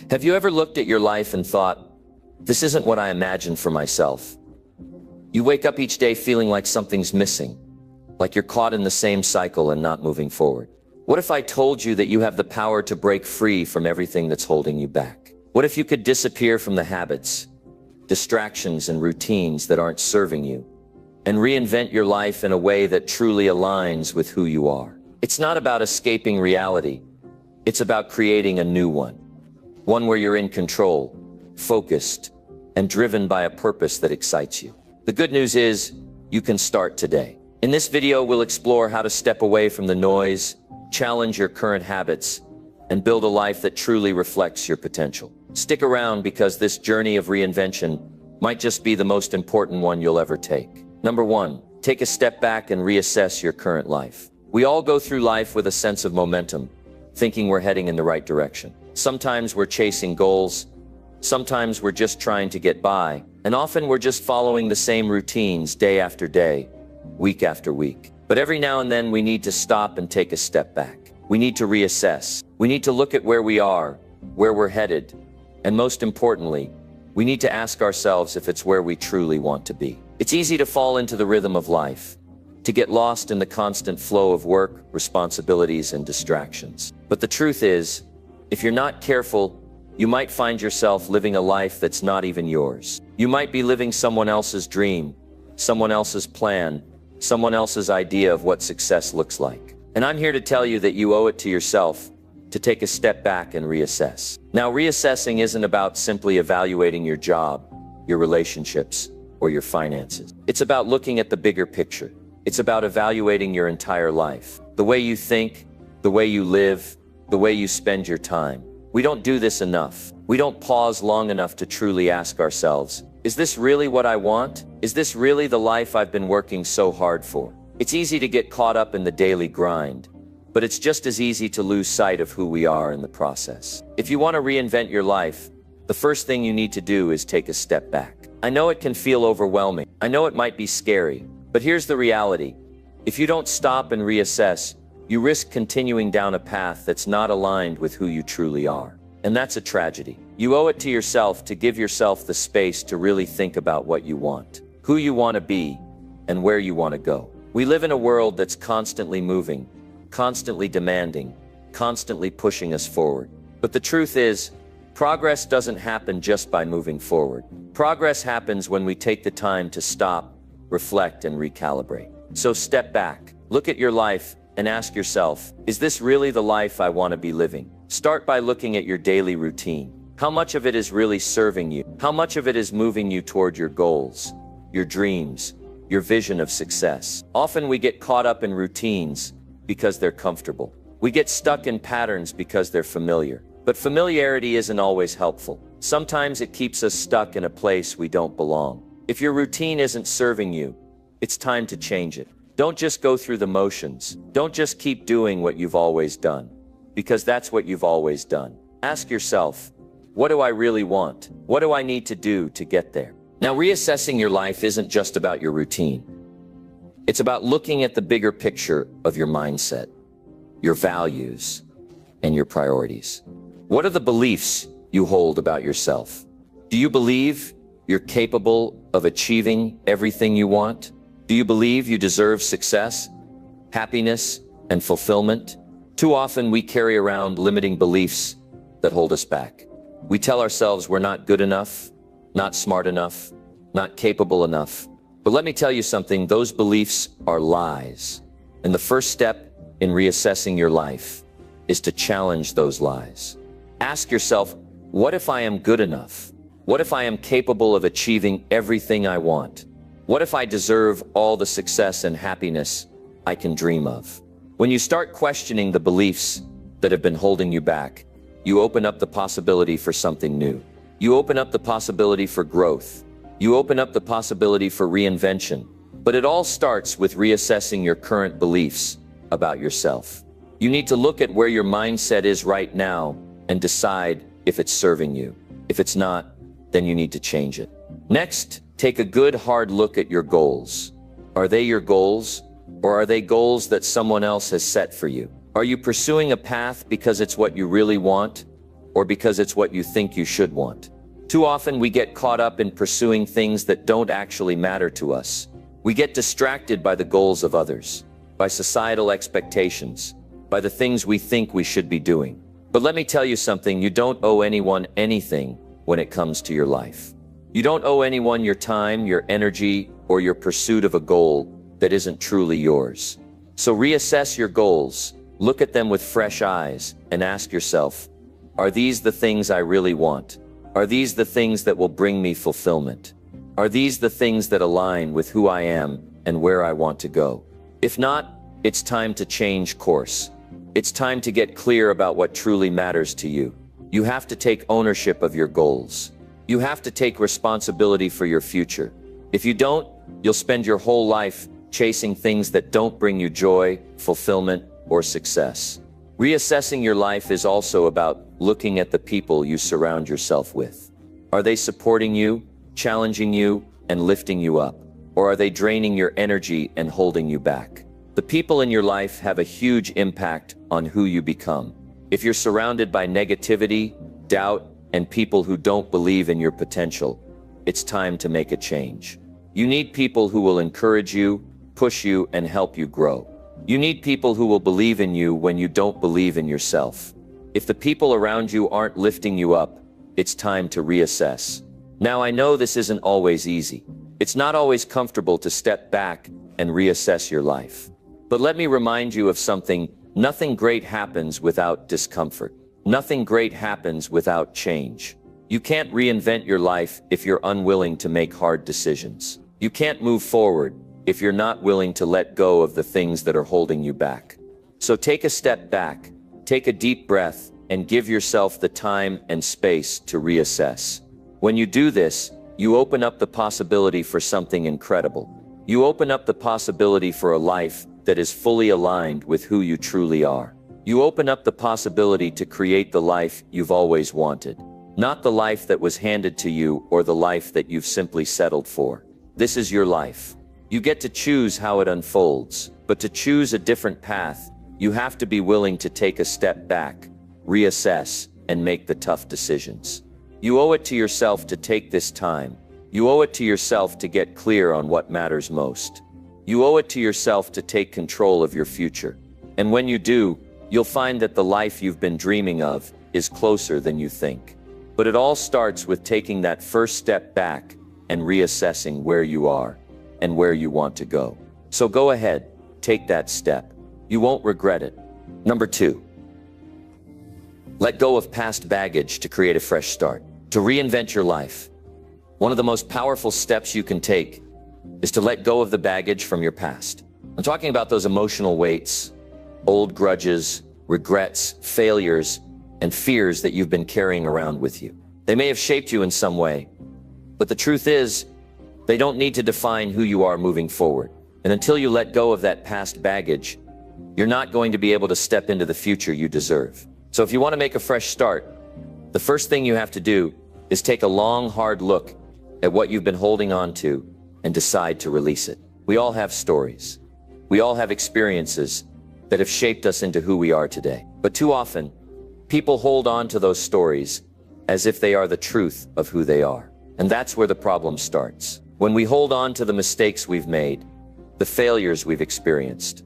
Have you ever looked at your life and thought, this isn't what I imagined for myself? You wake up each day feeling like something's missing, like you're caught in the same cycle and not moving forward. What if I told you that you have the power to break free from everything that's holding you back? What if you could disappear from the habits, distractions, and routines that aren't serving you, and reinvent your life in a way that truly aligns with who you are? It's not about escaping reality. It's about creating a new one. One where you're in control, focused, and driven by a purpose that excites you. The good news is, you can start today. In this video, we'll explore how to step away from the noise, challenge your current habits, and build a life that truly reflects your potential. Stick around because this journey of reinvention might just be the most important one you'll ever take. Number 1, take a step back and reassess your current life. We all go through life with a sense of momentum, thinking we're heading in the right direction. Sometimes we're chasing goals, sometimes we're just trying to get by, and often we're just following the same routines day after day, week after week. But every now and then we need to stop and take a step back. We need to reassess. We need to look at where we are, where we're headed, and most importantly, we need to ask ourselves if it's where we truly want to be. It's easy to fall into the rhythm of life, to get lost in the constant flow of work, responsibilities, and distractions. But the truth is, if you're not careful, you might find yourself living a life that's not even yours. You might be living someone else's dream, someone else's plan, someone else's idea of what success looks like. And I'm here to tell you that you owe it to yourself to take a step back and reassess. Now, reassessing isn't about simply evaluating your job, your relationships, or your finances. It's about looking at the bigger picture. It's about evaluating your entire life. The way you think, the way you live, the way you spend your time. We don't do this enough. We don't pause long enough to truly ask ourselves, is this really what I want? Is this really the life I've been working so hard for? It's easy to get caught up in the daily grind, but it's just as easy to lose sight of who we are in the process. If you want to reinvent your life, the first thing you need to do is take a step back. I know it can feel overwhelming. I know it might be scary, but here's the reality. If you don't stop and reassess, you risk continuing down a path that's not aligned with who you truly are. And that's a tragedy. You owe it to yourself to give yourself the space to really think about what you want, who you want to be, and where you want to go. We live in a world that's constantly moving, constantly demanding, constantly pushing us forward. But the truth is, progress doesn't happen just by moving forward. Progress happens when we take the time to stop, reflect, and recalibrate. So step back, look at your life, and ask yourself, is this really the life I want to be living? Start by looking at your daily routine. How much of it is really serving you? How much of it is moving you toward your goals, your dreams, your vision of success? Often we get caught up in routines because they're comfortable. We get stuck in patterns because they're familiar. But familiarity isn't always helpful. Sometimes it keeps us stuck in a place we don't belong. If your routine isn't serving you, it's time to change it. Don't just go through the motions. Don't just keep doing what you've always done, because that's what you've always done. Ask yourself, what do I really want? What do I need to do to get there? Now, reassessing your life isn't just about your routine. It's about looking at the bigger picture of your mindset, your values, and your priorities. What are the beliefs you hold about yourself? Do you believe you're capable of achieving everything you want? Do you believe you deserve success, happiness, and fulfillment? Too often we carry around limiting beliefs that hold us back. We tell ourselves we're not good enough, not smart enough, not capable enough. But let me tell you something, those beliefs are lies. And the first step in reassessing your life is to challenge those lies. Ask yourself, what if I am good enough? What if I am capable of achieving everything I want? What if I deserve all the success and happiness I can dream of? When you start questioning the beliefs that have been holding you back, you open up the possibility for something new. You open up the possibility for growth. You open up the possibility for reinvention. But it all starts with reassessing your current beliefs about yourself. You need to look at where your mindset is right now and decide if it's serving you. If it's not, then you need to change it. Next, take a good hard look at your goals. Are they your goals, or are they goals that someone else has set for you? Are you pursuing a path because it's what you really want, or because it's what you think you should want. Too often we get caught up in pursuing things that don't actually matter to us. We get distracted by the goals of others, by societal expectations, by the things we think we should be doing. But let me tell you something, you don't owe anyone anything when it comes to your life. You don't owe anyone your time, your energy, or your pursuit of a goal that isn't truly yours. So reassess your goals, look at them with fresh eyes, and ask yourself, are these the things I really want? Are these the things that will bring me fulfillment? Are these the things that align with who I am and where I want to go? If not, it's time to change course. It's time to get clear about what truly matters to you. You have to take ownership of your goals. You have to take responsibility for your future. If you don't, you'll spend your whole life chasing things that don't bring you joy, fulfillment, or success. Reassessing your life is also about looking at the people you surround yourself with. Are they supporting you, challenging you, and lifting you up? Or are they draining your energy and holding you back? The people in your life have a huge impact on who you become. If you're surrounded by negativity, doubt, and people who don't believe in your potential, it's time to make a change. You need people who will encourage you, push you, and help you grow. You need people who will believe in you when you don't believe in yourself. If the people around you aren't lifting you up, it's time to reassess. Now, I know this isn't always easy. It's not always comfortable to step back and reassess your life. But let me remind you of something. Nothing great happens without discomfort. Nothing great happens without change. You can't reinvent your life if you're unwilling to make hard decisions. You can't move forward if you're not willing to let go of the things that are holding you back. So take a step back, take a deep breath, and give yourself the time and space to reassess. When you do this, you open up the possibility for something incredible. You open up the possibility for a life that is fully aligned with who you truly are. You open up the possibility to create the life you've always wanted, not the life that was handed to you or the life that you've simply settled for. This is your life. You get to choose how it unfolds, but to choose a different path, you have to be willing to take a step back, reassess, and make the tough decisions. You owe it to yourself to take this time. You owe it to yourself to get clear on what matters most. You owe it to yourself to take control of your future. And when you do, you'll find that the life you've been dreaming of is closer than you think. But it all starts with taking that first step back and reassessing where you are and where you want to go. So go ahead, take that step. You won't regret it. Number 2, let go of past baggage to create a fresh start. To reinvent your life, one of the most powerful steps you can take is to let go of the baggage from your past. I'm talking about those emotional weights, old grudges, regrets, failures, and fears that you've been carrying around with you. They may have shaped you in some way, but the truth is, they don't need to define who you are moving forward. And until you let go of that past baggage, you're not going to be able to step into the future you deserve. So if you want to make a fresh start, the first thing you have to do is take a long, hard look at what you've been holding on to and decide to release it. We all have stories. We all have experiences that have shaped us into who we are today. But too often, people hold on to those stories as if they are the truth of who they are. And that's where the problem starts. When we hold on to the mistakes we've made, the failures we've experienced,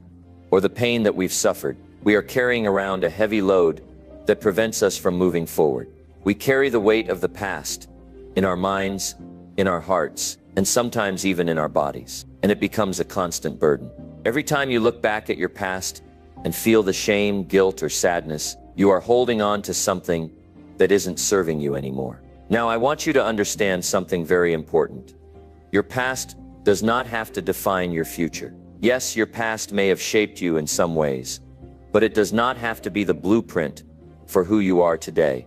or the pain that we've suffered, we are carrying around a heavy load that prevents us from moving forward. We carry the weight of the past in our minds, in our hearts, and sometimes even in our bodies. And it becomes a constant burden. Every time you look back at your past and feel the shame, guilt, or sadness, you are holding on to something that isn't serving you anymore. Now, I want you to understand something very important. Your past does not have to define your future. Yes, your past may have shaped you in some ways, but it does not have to be the blueprint for who you are today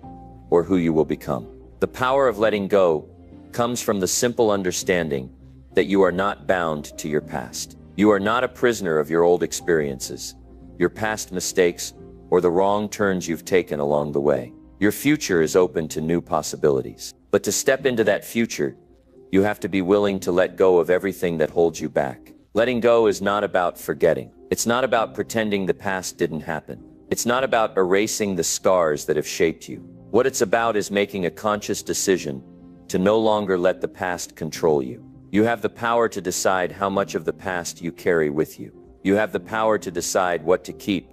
or who you will become. The power of letting go comes from the simple understanding that you are not bound to your past. You are not a prisoner of your old experiences, your past mistakes, or the wrong turns you've taken along the way. Your future is open to new possibilities. But to step into that future, you have to be willing to let go of everything that holds you back. Letting go is not about forgetting. It's not about pretending the past didn't happen. It's not about erasing the scars that have shaped you. What it's about is making a conscious decision to no longer let the past control you. You have the power to decide how much of the past you carry with you. You have the power to decide what to keep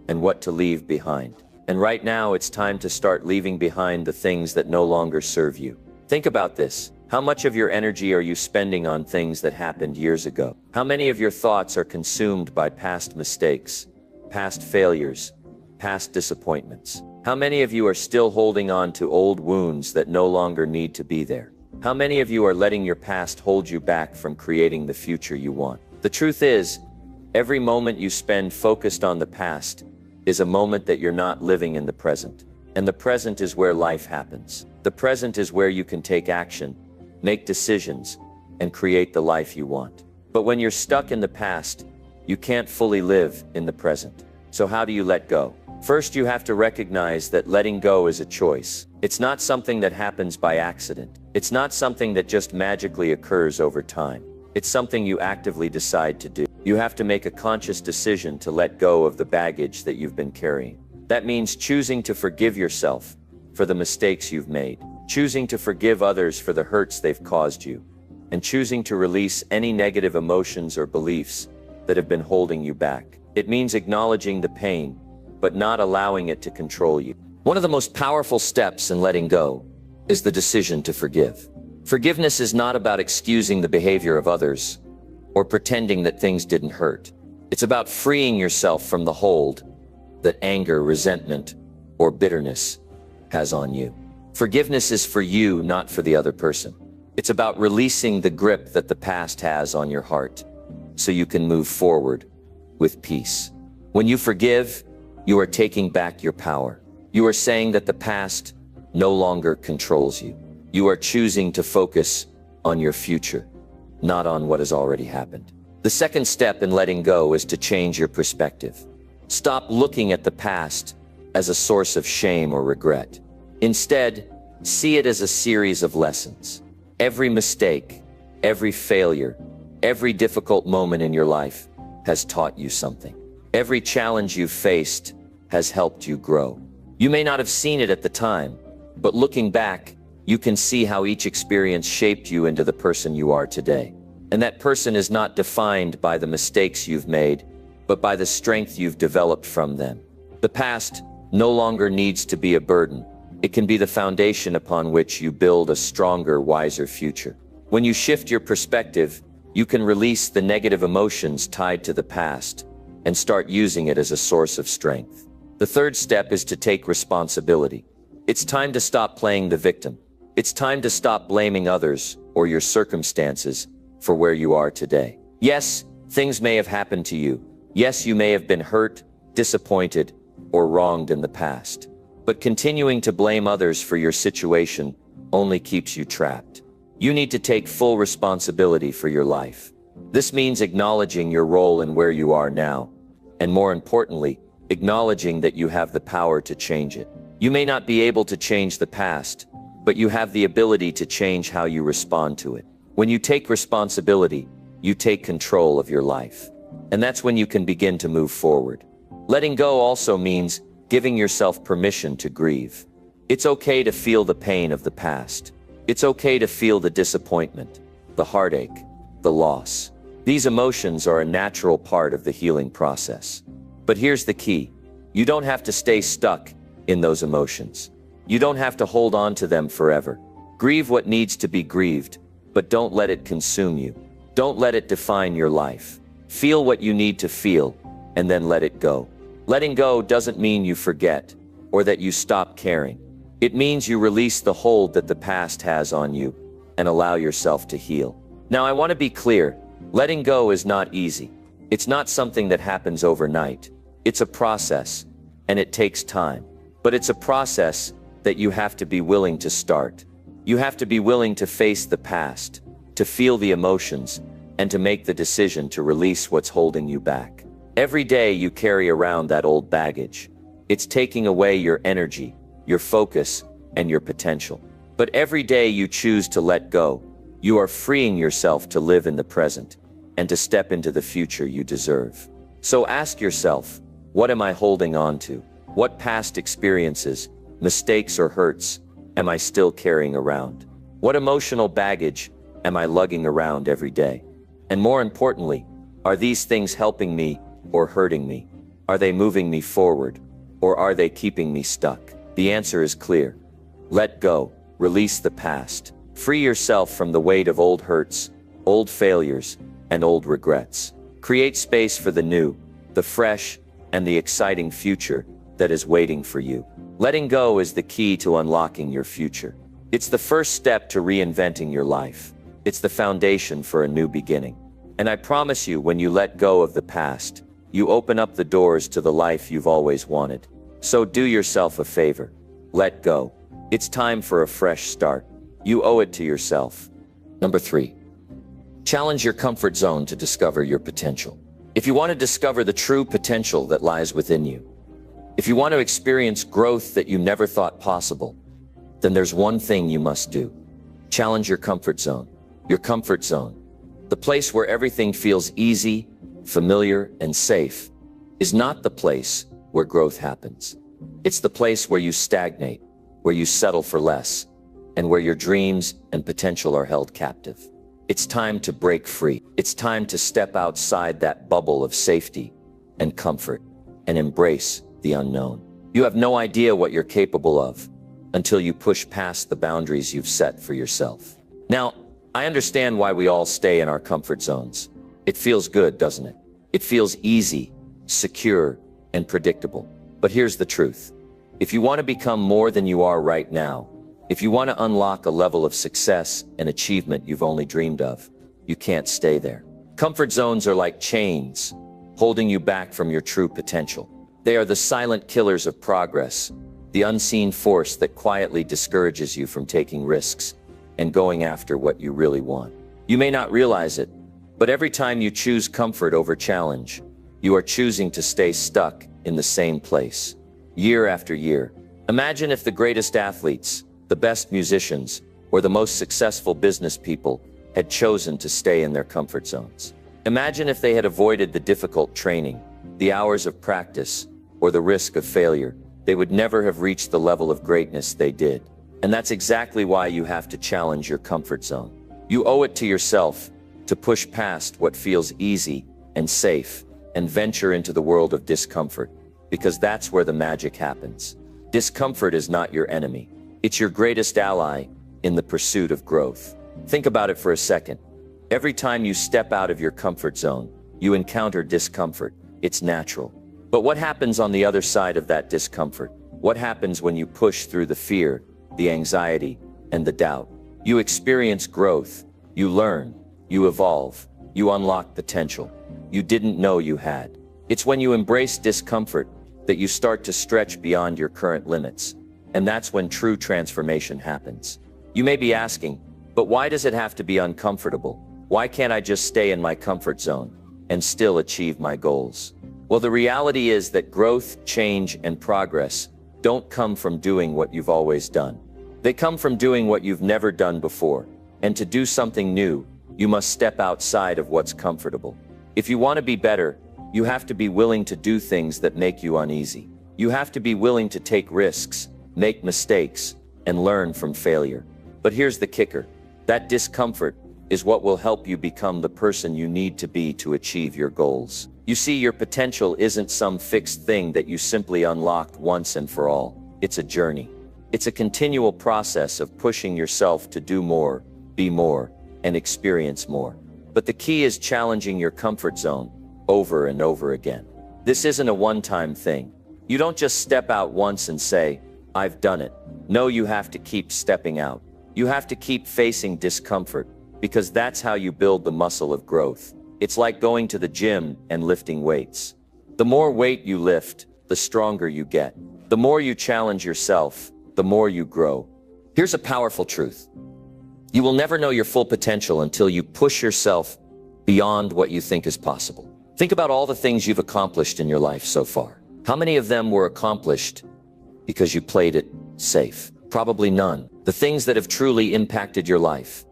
and what to leave behind. And right now, it's time to start leaving behind the things that no longer serve you. Think about this. How much of your energy are you spending on things that happened years ago? How many of your thoughts are consumed by past mistakes, past failures, past disappointments? How many of you are still holding on to old wounds that no longer need to be there? How many of you are letting your past hold you back from creating the future you want? The truth is, every moment you spend focused on the past is a moment that you're not living in the present. And the present is where life happens. The present is where you can take action, make decisions, and create the life you want. But when you're stuck in the past, you can't fully live in the present. So how do you let go? First, you have to recognize that letting go is a choice. It's not something that happens by accident. It's not something that just magically occurs over time. It's something you actively decide to do. You have to make a conscious decision to let go of the baggage that you've been carrying. That means choosing to forgive yourself for the mistakes you've made, choosing to forgive others for the hurts they've caused you, and choosing to release any negative emotions or beliefs that have been holding you back. It means acknowledging the pain, but not allowing it to control you. One of the most powerful steps in letting go is the decision to forgive. Forgiveness is not about excusing the behavior of others or pretending that things didn't hurt. It's about freeing yourself from the hold that anger, resentment, or bitterness has on you. Forgiveness is for you, not for the other person. It's about releasing the grip that the past has on your heart so you can move forward with peace. When you forgive, you are taking back your power. You are saying that the past no longer controls you. You are choosing to focus on your future, not on what has already happened. The second step in letting go is to change your perspective. Stop looking at the past as a source of shame or regret. Instead, see it as a series of lessons. Every mistake, every failure, every difficult moment in your life has taught you something. Every challenge you've faced has helped you grow. You may not have seen it at the time, but looking back, you can see how each experience shaped you into the person you are today. And that person is not defined by the mistakes you've made, but by the strength you've developed from them. The past no longer needs to be a burden. It can be the foundation upon which you build a stronger, wiser future. When you shift your perspective, you can release the negative emotions tied to the past and start using it as a source of strength. The third step is to take responsibility. It's time to stop playing the victim. It's time to stop blaming others or your circumstances for where you are today. Yes, things may have happened to you. Yes, you may have been hurt, disappointed, or wronged in the past. But continuing to blame others for your situation only keeps you trapped. You need to take full responsibility for your life. This means acknowledging your role in where you are now, and more importantly, acknowledging that you have the power to change it. You may not be able to change the past, but you have the ability to change how you respond to it. When you take responsibility, you take control of your life. And that's when you can begin to move forward. Letting go also means giving yourself permission to grieve. It's okay to feel the pain of the past. It's okay to feel the disappointment, the heartache, the loss. These emotions are a natural part of the healing process. But here's the key. You don't have to stay stuck in those emotions. You don't have to hold on to them forever. Grieve what needs to be grieved, but don't let it consume you. Don't let it define your life. Feel what you need to feel, and then let it go. Letting go doesn't mean you forget, or that you stop caring. It means you release the hold that the past has on you, and allow yourself to heal. Now, I want to be clear. Letting go is not easy. It's not something that happens overnight. It's a process, and it takes time. But it's a process that you have to be willing to start. You have to be willing to face the past, to feel the emotions, and to make the decision to release what's holding you back. Every day you carry around that old baggage. It's taking away your energy, your focus, and your potential. But every day you choose to let go, you are freeing yourself to live in the present and to step into the future you deserve. So ask yourself, what am I holding on to? What past experiences mistakes or hurts am I still carrying around? What emotional baggage am I lugging around every day? And more importantly, are these things helping me or hurting me? Are they moving me forward, or are they keeping me stuck? The answer is clear. Let go, release the past, free yourself from the weight of old hurts, old failures, and old regrets. Create space for the new, the fresh, and the exciting future that is waiting for you. Letting go is the key to unlocking your future. It's the first step to reinventing your life. It's the foundation for a new beginning. And I promise you, when you let go of the past, you open up the doors to the life you've always wanted. So do yourself a favor. Let go. It's time for a fresh start. You owe it to yourself. Number 3. Challenge your comfort zone to discover your potential. If you want to discover the true potential that lies within you, if you want to experience growth that you never thought possible, then there's one thing you must do. Challenge your comfort zone. Your comfort zone, the place where everything feels easy, familiar, and safe, is not the place where growth happens. It's the place where you stagnate, where you settle for less, and where your dreams and potential are held captive. It's time to break free. It's time to step outside that bubble of safety and comfort and embrace the unknown. You have no idea what you're capable of until you push past the boundaries you've set for yourself. Now, I understand why we all stay in our comfort zones. It feels good, doesn't it? It feels easy, secure, and predictable. But here's the truth. If you want to become more than you are right now, if you want to unlock a level of success and achievement you've only dreamed of, you can't stay there. Comfort zones are like chains, holding you back from your true potential. They are the silent killers of progress, the unseen force that quietly discourages you from taking risks and going after what you really want. You may not realize it, but every time you choose comfort over challenge, you are choosing to stay stuck in the same place, year after year. Imagine if the greatest athletes, the best musicians, or the most successful business people had chosen to stay in their comfort zones. Imagine if they had avoided the difficult training, the hours of practice, or the risk of failure. They would never have reached the level of greatness they did. And that's exactly why you have to challenge your comfort zone. You owe it to yourself to push past what feels easy and safe and venture into the world of discomfort, because that's where the magic happens. Discomfort is not your enemy. It's your greatest ally in the pursuit of growth. Think about it for a second. Every time you step out of your comfort zone, you encounter discomfort. It's natural. But what happens on the other side of that discomfort? What happens when you push through the fear, the anxiety, and the doubt? You experience growth. You learn. You evolve. You unlock potential you didn't know you had. It's when you embrace discomfort that you start to stretch beyond your current limits. And that's when true transformation happens. You may be asking, but why does it have to be uncomfortable? Why can't I just stay in my comfort zone and still achieve my goals? Well, the reality is that growth, change, and progress don't come from doing what you've always done. They come from doing what you've never done before. And to do something new, you must step outside of what's comfortable. If you want to be better, you have to be willing to do things that make you uneasy. You have to be willing to take risks, make mistakes, and learn from failure. But here's the kicker. That discomfort is what will help you become the person you need to be to achieve your goals. You see, your potential isn't some fixed thing that you simply unlocked once and for all. It's a journey. It's a continual process of pushing yourself to do more, be more, and experience more. But the key is challenging your comfort zone over and over again. This isn't a one-time thing. You don't just step out once and say, I've done it. No, you have to keep stepping out. You have to keep facing discomfort, because that's how you build the muscle of growth. It's like going to the gym and lifting weights. The more weight you lift, the stronger you get. The more you challenge yourself, the more you grow. Here's a powerful truth. You will never know your full potential until you push yourself beyond what you think is possible. Think about all the things you've accomplished in your life so far. How many of them were accomplished because you played it safe? Probably none. The things that have truly impacted your life,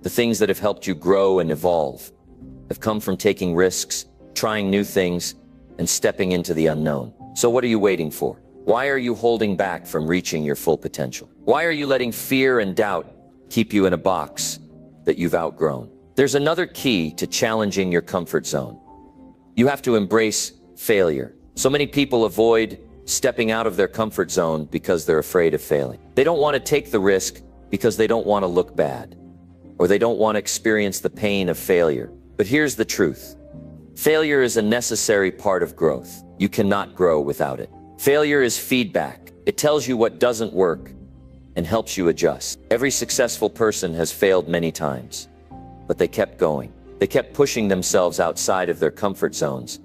the things that have helped you grow and evolve, have come from taking risks, trying new things, and stepping into the unknown. So what are you waiting for? Why are you holding back from reaching your full potential? Why are you letting fear and doubt keep you in a box that you've outgrown? There's another key to challenging your comfort zone. You have to embrace failure. So many people avoid stepping out of their comfort zone because they're afraid of failing. They don't want to take the risk because they don't want to look bad, or they don't want to experience the pain of failure. But here's the truth. Failure is a necessary part of growth. You cannot grow without it. Failure is feedback. It tells you what doesn't work and helps you adjust. Every successful person has failed many times, but they kept going. They kept pushing themselves outside of their comfort zones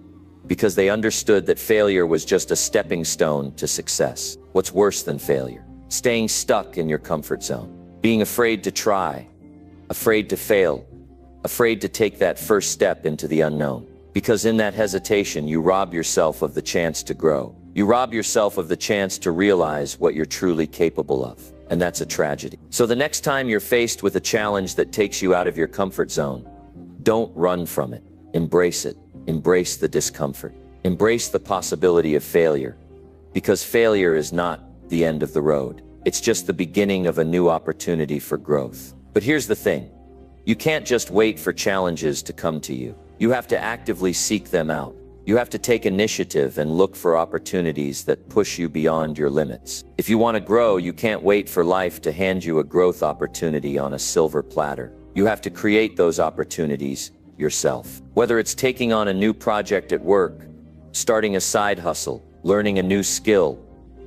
because they understood that failure was just a stepping stone to success. What's worse than failure? Staying stuck in your comfort zone, being afraid to try, afraid to fail, afraid to take that first step into the unknown. Because in that hesitation, you rob yourself of the chance to grow. You rob yourself of the chance to realize what you're truly capable of. And that's a tragedy. So the next time you're faced with a challenge that takes you out of your comfort zone, don't run from it. Embrace it. Embrace the discomfort. Embrace the possibility of failure. Because failure is not the end of the road. It's just the beginning of a new opportunity for growth. But here's the thing. You can't just wait for challenges to come to you. You have to actively seek them out. You have to take initiative and look for opportunities that push you beyond your limits. If you want to grow, you can't wait for life to hand you a growth opportunity on a silver platter. You have to create those opportunities yourself. Whether it's taking on a new project at work, starting a side hustle, learning a new skill,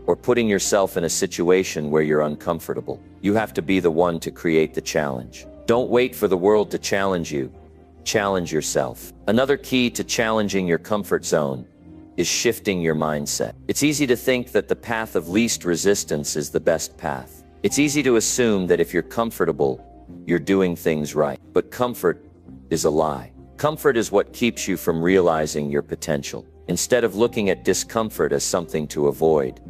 or putting yourself in a situation where you're uncomfortable, you have to be the one to create the challenge. Don't wait for the world to challenge you. Challenge yourself. Another key to challenging your comfort zone is shifting your mindset. It's easy to think that the path of least resistance is the best path. It's easy to assume that if you're comfortable, you're doing things right. But comfort is a lie. Comfort is what keeps you from realizing your potential. Instead of looking at discomfort as something to avoid,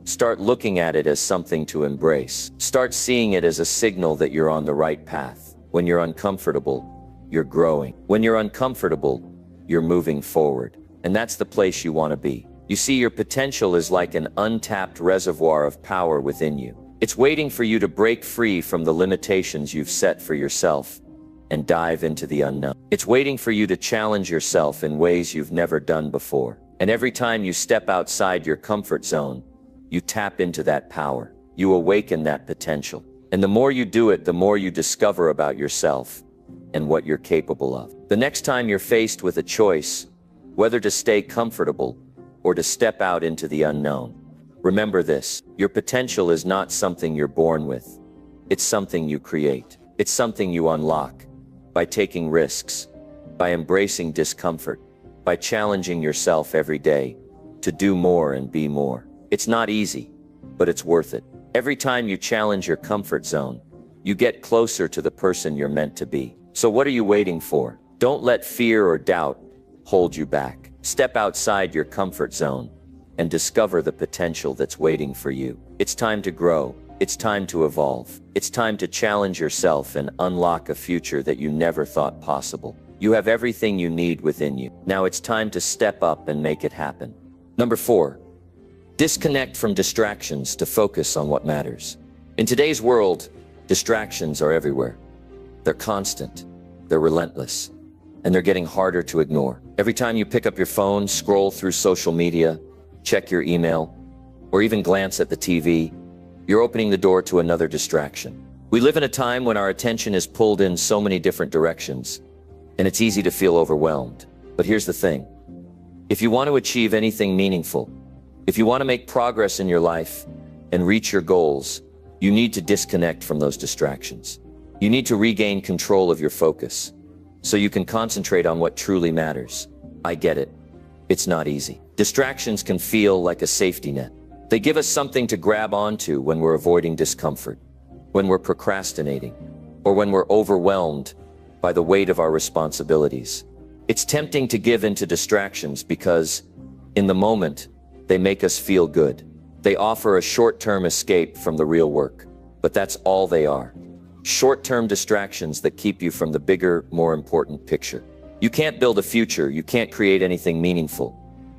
start looking at it as something to embrace. Start seeing it as a signal that you're on the right path. When you're uncomfortable, you're growing. When you're uncomfortable, you're moving forward. And that's the place you want to be. You see, your potential is like an untapped reservoir of power within you. It's waiting for you to break free from the limitations you've set for yourself and dive into the unknown. It's waiting for you to challenge yourself in ways you've never done before. And every time you step outside your comfort zone, you tap into that power. You awaken that potential. And the more you do it, the more you discover about yourself and what you're capable of. The next time you're faced with a choice, whether to stay comfortable or to step out into the unknown, remember this: your potential is not something you're born with. It's something you create. It's something you unlock by taking risks, by embracing discomfort, by challenging yourself every day to do more and be more. It's not easy, but it's worth it. Every time you challenge your comfort zone, you get closer to the person you're meant to be. So what are you waiting for? Don't let fear or doubt hold you back. Step outside your comfort zone and discover the potential that's waiting for you. It's time to grow. It's time to evolve. It's time to challenge yourself and unlock a future that you never thought possible. You have everything you need within you. Now it's time to step up and make it happen. Number 4, disconnect from distractions to focus on what matters. In today's world, distractions are everywhere. They're constant, they're relentless, and they're getting harder to ignore. Every time you pick up your phone, scroll through social media, check your email, or even glance at the TV, you're opening the door to another distraction. We live in a time when our attention is pulled in so many different directions, and it's easy to feel overwhelmed. But here's the thing. If you want to achieve anything meaningful, if you want to make progress in your life and reach your goals, you need to disconnect from those distractions. You need to regain control of your focus so you can concentrate on what truly matters. I get it. It's not easy. Distractions can feel like a safety net. They give us something to grab onto when we're avoiding discomfort, when we're procrastinating, or when we're overwhelmed by the weight of our responsibilities. It's tempting to give into distractions because, in the moment, they make us feel good. They offer a short-term escape from the real work, but that's all they are. Short-term distractions that keep you from the bigger, more important picture. You can't build a future, you can't create anything meaningful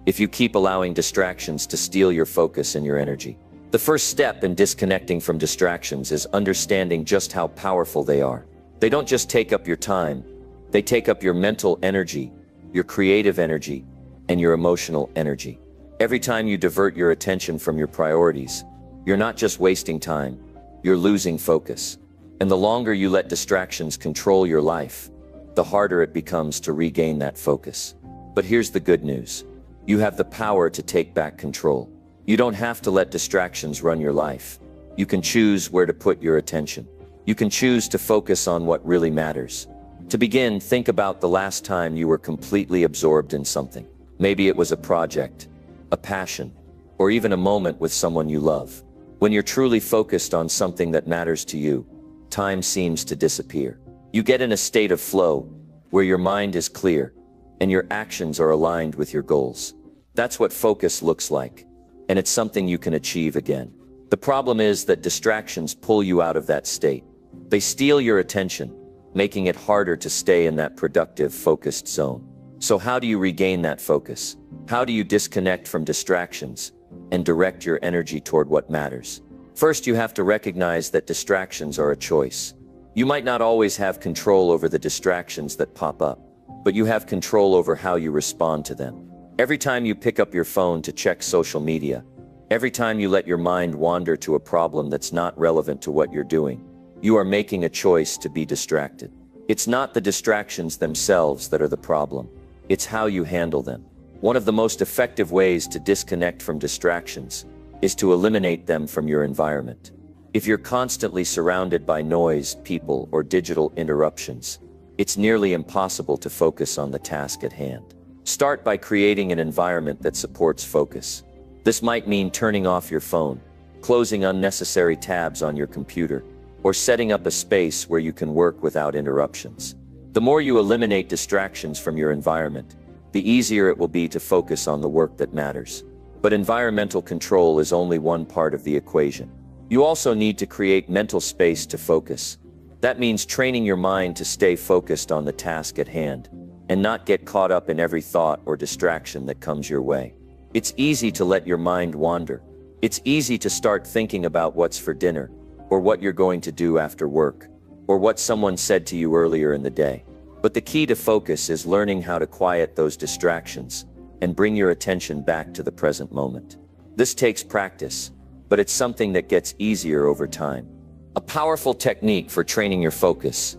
if you keep allowing distractions to steal your focus and your energy. The first step in disconnecting from distractions is understanding just how powerful they are. They don't just take up your time, they take up your mental energy, your creative energy, and your emotional energy. Every time you divert your attention from your priorities, you're not just wasting time, you're losing focus. And the longer you let distractions control your life, the harder it becomes to regain that focus. But here's the good news. You have the power to take back control. You don't have to let distractions run your life. You can choose where to put your attention. You can choose to focus on what really matters. To begin, think about the last time you were completely absorbed in something. Maybe it was a project, a passion, or even a moment with someone you love. When you're truly focused on something that matters to you, time seems to disappear. You get in a state of flow, where your mind is clear, and your actions are aligned with your goals. That's what focus looks like, and it's something you can achieve again. The problem is that distractions pull you out of that state. They steal your attention, making it harder to stay in that productive, focused zone. So how do you regain that focus? How do you disconnect from distractions and direct your energy toward what matters? First, you have to recognize that distractions are a choice. You might not always have control over the distractions that pop up, but you have control over how you respond to them. Every time you pick up your phone to check social media, every time you let your mind wander to a problem that's not relevant to what you're doing, you are making a choice to be distracted. It's not the distractions themselves that are the problem. It's how you handle them. One of the most effective ways to disconnect from distractions is to eliminate them from your environment. If you're constantly surrounded by noise, people, or digital interruptions, it's nearly impossible to focus on the task at hand. Start by creating an environment that supports focus. This might mean turning off your phone, closing unnecessary tabs on your computer, or setting up a space where you can work without interruptions. The more you eliminate distractions from your environment, the easier it will be to focus on the work that matters. But environmental control is only one part of the equation. You also need to create mental space to focus. That means training your mind to stay focused on the task at hand and not get caught up in every thought or distraction that comes your way. It's easy to let your mind wander. It's easy to start thinking about what's for dinner, or what you're going to do after work, or what someone said to you earlier in the day. But the key to focus is learning how to quiet those distractions and bring your attention back to the present moment. This takes practice, but it's something that gets easier over time. A powerful technique for training your focus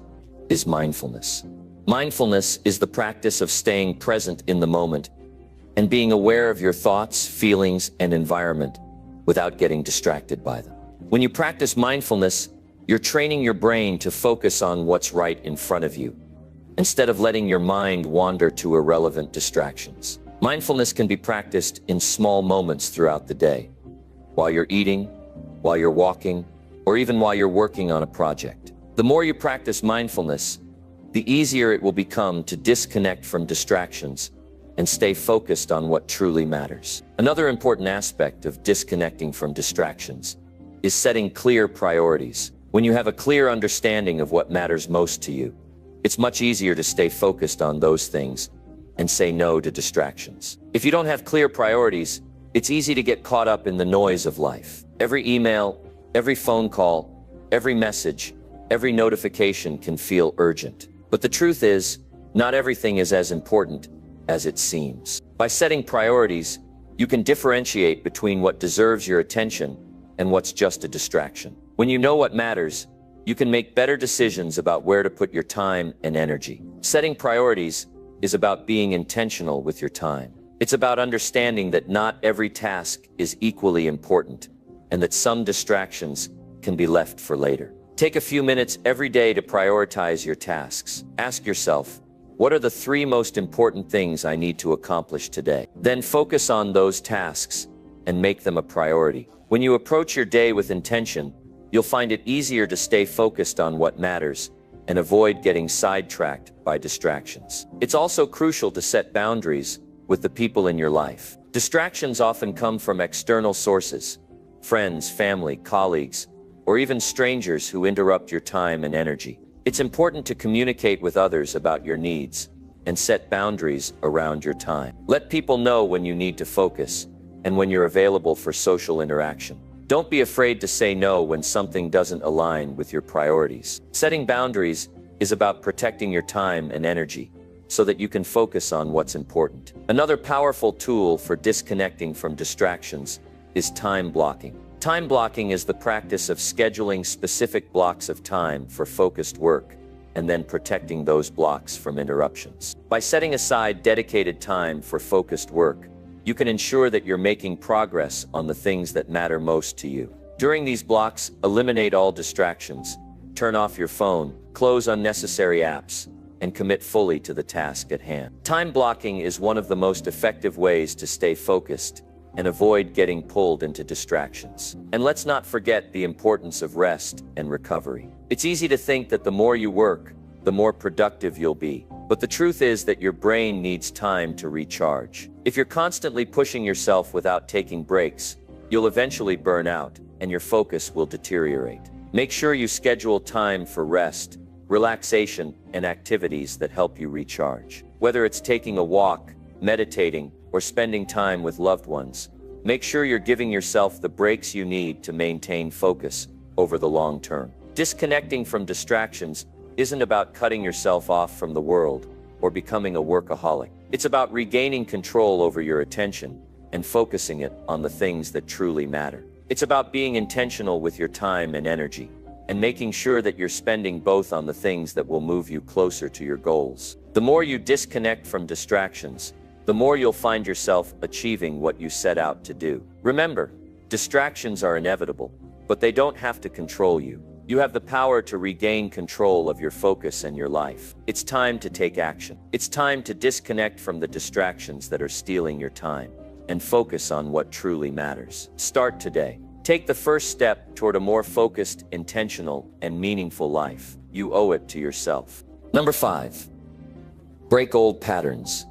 is mindfulness. Mindfulness is the practice of staying present in the moment and being aware of your thoughts, feelings, and environment without getting distracted by them. When you practice mindfulness, you're training your brain to focus on what's right in front of you, instead of letting your mind wander to irrelevant distractions. Mindfulness can be practiced in small moments throughout the day, while you're eating, while you're walking, or even while you're working on a project. The more you practice mindfulness, the easier it will become to disconnect from distractions and stay focused on what truly matters. Another important aspect of disconnecting from distractions is setting clear priorities. When you have a clear understanding of what matters most to you, it's much easier to stay focused on those things and say no to distractions. If you don't have clear priorities, it's easy to get caught up in the noise of life. Every email, every phone call, every message, every notification can feel urgent. But the truth is, not everything is as important as it seems. By setting priorities, you can differentiate between what deserves your attention and what's just a distraction. When you know what matters, you can make better decisions about where to put your time and energy. Setting priorities is about being intentional with your time. It's about understanding that not every task is equally important and that some distractions can be left for later. Take a few minutes every day to prioritize your tasks. Ask yourself, what are the 3 most important things I need to accomplish today? Then focus on those tasks and make them a priority. When you approach your day with intention, you'll find it easier to stay focused on what matters and avoid getting sidetracked by distractions. It's also crucial to set boundaries with the people in your life. Distractions often come from external sources, friends, family, colleagues, or even strangers who interrupt your time and energy. It's important to communicate with others about your needs and set boundaries around your time. Let people know when you need to focus and when you're available for social interaction. Don't be afraid to say no when something doesn't align with your priorities. Setting boundaries is about protecting your time and energy so that you can focus on what's important. Another powerful tool for disconnecting from distractions is time blocking. Time blocking is the practice of scheduling specific blocks of time for focused work and then protecting those blocks from interruptions. By setting aside dedicated time for focused work, you can ensure that you're making progress on the things that matter most to you. During these blocks, eliminate all distractions, turn off your phone, close unnecessary apps, and commit fully to the task at hand. Time blocking is one of the most effective ways to stay focused and avoid getting pulled into distractions. And let's not forget the importance of rest and recovery. It's easy to think that the more you work, the more productive you'll be. But the truth is that your brain needs time to recharge. If you're constantly pushing yourself without taking breaks, you'll eventually burn out and your focus will deteriorate. Make sure you schedule time for rest, relaxation, and activities that help you recharge. Whether it's taking a walk, meditating, or spending time with loved ones, make sure you're giving yourself the breaks you need to maintain focus over the long term. Disconnecting from distractions isn't about cutting yourself off from the world or becoming a workaholic. It's about regaining control over your attention and focusing it on the things that truly matter. It's about being intentional with your time and energy and making sure that you're spending both on the things that will move you closer to your goals. The more you disconnect from distractions, the more you'll find yourself achieving what you set out to do. Remember, distractions are inevitable, but they don't have to control you. You have the power to regain control of your focus and your life. It's time to take action. It's time to disconnect from the distractions that are stealing your time and focus on what truly matters. Start today. Take the first step toward a more focused, intentional, and meaningful life. You owe it to yourself. Number 5, break old patterns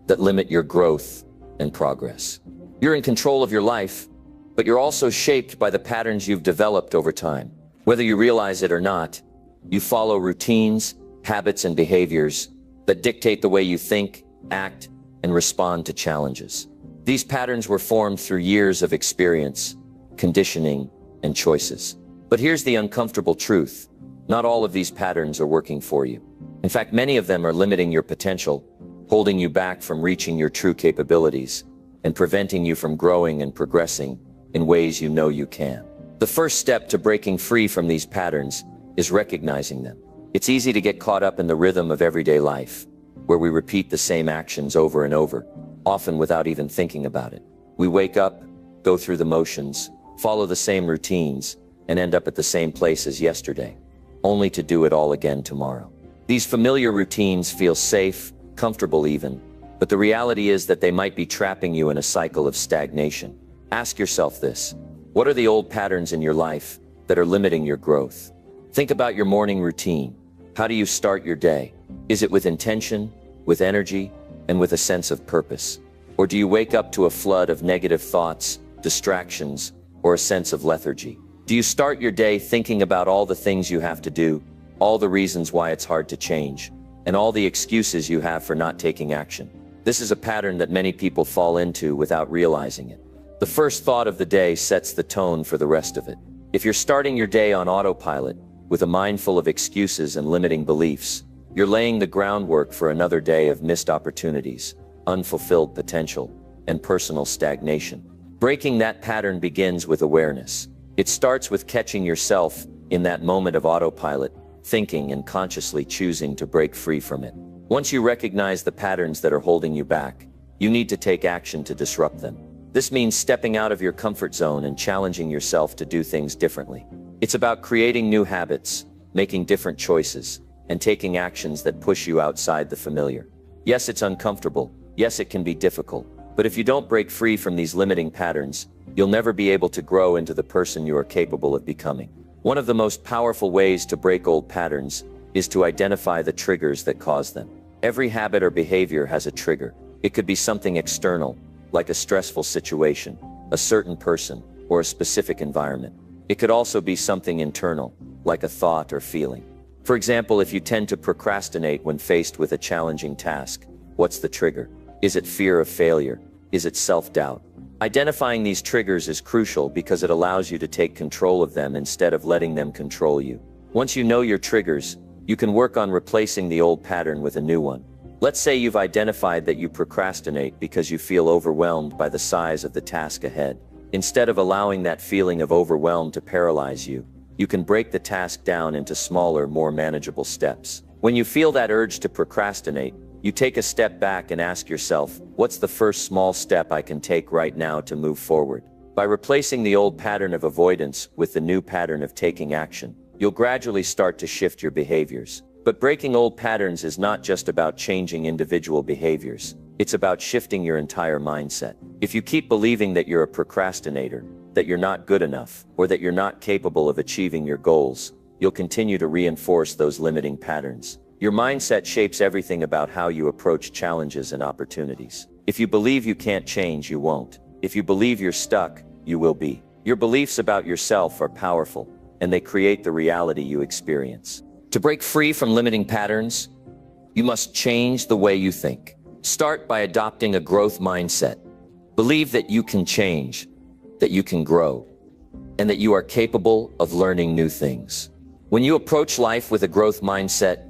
that limit your growth and progress. You're in control of your life, but you're also shaped by the patterns you've developed over time. Whether you realize it or not, you follow routines, habits, and behaviors that dictate the way you think, act, and respond to challenges. These patterns were formed through years of experience, conditioning, and choices. But here's the uncomfortable truth. Not all of these patterns are working for you. In fact, many of them are limiting your potential, holding you back from reaching your true capabilities, and preventing you from growing and progressing in ways you know you can. The first step to breaking free from these patterns is recognizing them. It's easy to get caught up in the rhythm of everyday life, where we repeat the same actions over and over, often without even thinking about it. We wake up, go through the motions, follow the same routines, and end up at the same place as yesterday, only to do it all again tomorrow. These familiar routines feel safe, comfortable even, but the reality is that they might be trapping you in a cycle of stagnation. Ask yourself this: what are the old patterns in your life that are limiting your growth? Think about your morning routine. How do you start your day? Is it with intention, with energy, and with a sense of purpose? Or do you wake up to a flood of negative thoughts, distractions, or a sense of lethargy? Do you start your day thinking about all the things you have to do, all the reasons why it's hard to change, and all the excuses you have for not taking action? This is a pattern that many people fall into without realizing it. The first thought of the day sets the tone for the rest of it. If you're starting your day on autopilot, with a mind full of excuses and limiting beliefs, you're laying the groundwork for another day of missed opportunities, unfulfilled potential, and personal stagnation. Breaking that pattern begins with awareness. It starts with catching yourself in that moment of autopilot, thinking and consciously choosing to break free from it. Once you recognize the patterns that are holding you back, you need to take action to disrupt them. This means stepping out of your comfort zone and challenging yourself to do things differently. It's about creating new habits, making different choices, and taking actions that push you outside the familiar. Yes, it's uncomfortable. Yes, it can be difficult. But if you don't break free from these limiting patterns, you'll never be able to grow into the person you are capable of becoming. One of the most powerful ways to break old patterns is to identify the triggers that cause them. Every habit or behavior has a trigger. It could be something external, like a stressful situation, a certain person, or a specific environment. It could also be something internal, like a thought or feeling. For example, if you tend to procrastinate when faced with a challenging task, what's the trigger? Is it fear of failure? Is it self-doubt? Identifying these triggers is crucial because it allows you to take control of them instead of letting them control you. Once you know your triggers, you can work on replacing the old pattern with a new one. Let's say you've identified that you procrastinate because you feel overwhelmed by the size of the task ahead. Instead of allowing that feeling of overwhelm to paralyze you, you can break the task down into smaller, more manageable steps. When you feel that urge to procrastinate, you take a step back and ask yourself, what's the first small step I can take right now to move forward? By replacing the old pattern of avoidance with the new pattern of taking action, you'll gradually start to shift your behaviors. But breaking old patterns is not just about changing individual behaviors. It's about shifting your entire mindset. If you keep believing that you're a procrastinator, that you're not good enough, or that you're not capable of achieving your goals, you'll continue to reinforce those limiting patterns. Your mindset shapes everything about how you approach challenges and opportunities. If you believe you can't change, you won't. If you believe you're stuck, you will be. Your beliefs about yourself are powerful, and they create the reality you experience. To break free from limiting patterns, you must change the way you think. Start by adopting a growth mindset. Believe that you can change, that you can grow, and that you are capable of learning new things. When you approach life with a growth mindset,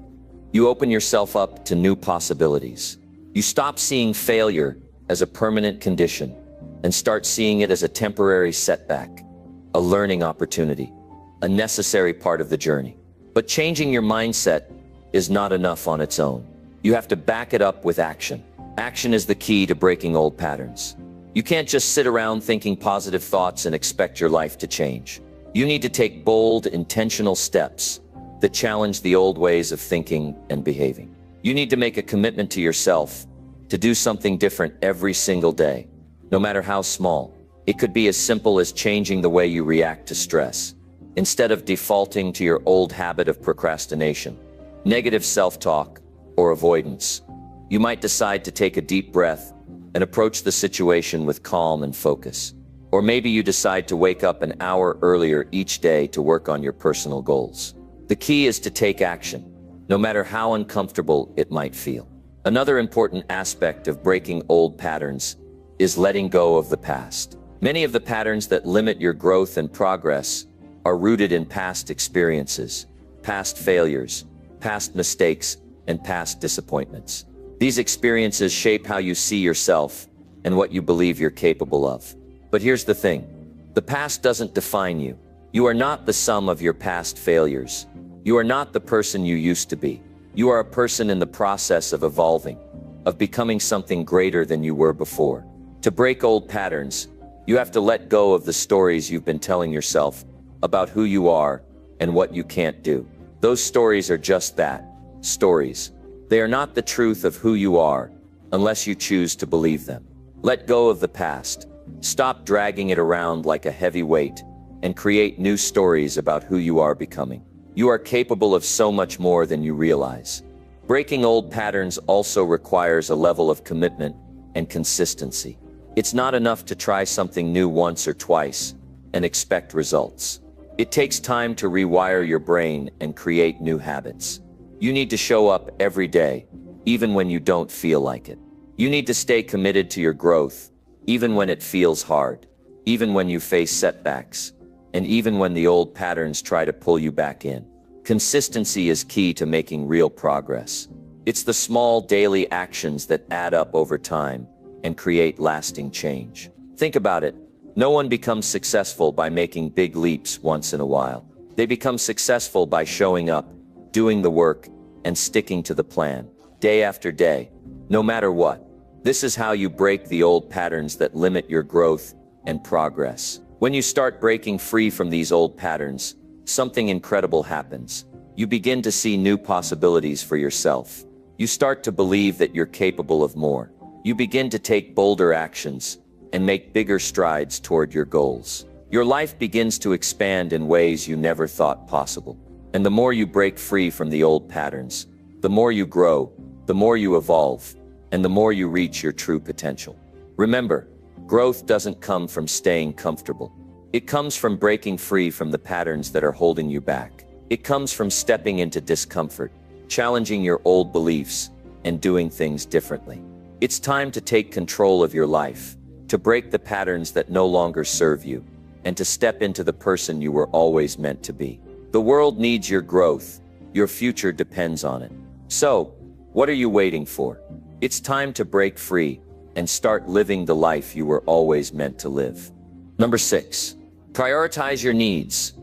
you open yourself up to new possibilities. You stop seeing failure as a permanent condition and start seeing it as a temporary setback, a learning opportunity, a necessary part of the journey. But changing your mindset is not enough on its own. You have to back it up with action. Action is the key to breaking old patterns. You can't just sit around thinking positive thoughts and expect your life to change. You need to take bold, intentional steps that challenge the old ways of thinking and behaving. You need to make a commitment to yourself to do something different every single day, no matter how small. It could be as simple as changing the way you react to stress. Instead of defaulting to your old habit of procrastination, negative self-talk, or avoidance, you might decide to take a deep breath and approach the situation with calm and focus. Or maybe you decide to wake up an hour earlier each day to work on your personal goals. The key is to take action, no matter how uncomfortable it might feel. Another important aspect of breaking old patterns is letting go of the past. Many of the patterns that limit your growth and progress are rooted in past experiences, past failures, past mistakes, and past disappointments. These experiences shape how you see yourself and what you believe you're capable of. But here's the thing. The past doesn't define you. You are not the sum of your past failures. You are not the person you used to be. You are a person in the process of evolving, of becoming something greater than you were before. To break old patterns, you have to let go of the stories you've been telling yourself about who you are and what you can't do. Those stories are just that, stories. They are not the truth of who you are unless you choose to believe them. Let go of the past. Stop dragging it around like a heavy weight and create new stories about who you are becoming. You are capable of so much more than you realize. Breaking old patterns also requires a level of commitment and consistency. It's not enough to try something new once or twice and expect results. It takes time to rewire your brain and create new habits. You need to show up every day, even when you don't feel like it. You need to stay committed to your growth, even when it feels hard, even when you face setbacks, and even when the old patterns try to pull you back in. Consistency is key to making real progress. It's the small daily actions that add up over time and create lasting change. Think about it. No one becomes successful by making big leaps once in a while. They become successful by showing up, doing the work, and sticking to the plan, day after day, no matter what. This is how you break the old patterns that limit your growth and progress. When you start breaking free from these old patterns, something incredible happens. You begin to see new possibilities for yourself. You start to believe that you're capable of more. You begin to take bolder actions and make bigger strides toward your goals. Your life begins to expand in ways you never thought possible. And the more you break free from the old patterns, the more you grow, the more you evolve, and the more you reach your true potential. Remember, growth doesn't come from staying comfortable. It comes from breaking free from the patterns that are holding you back. It comes from stepping into discomfort, challenging your old beliefs, and doing things differently. It's time to take control of your life, to break the patterns that no longer serve you, and to step into the person you were always meant to be. The world needs your growth. Your future depends on it. So, what are you waiting for? It's time to break free and start living the life you were always meant to live. Number 6, prioritize your needs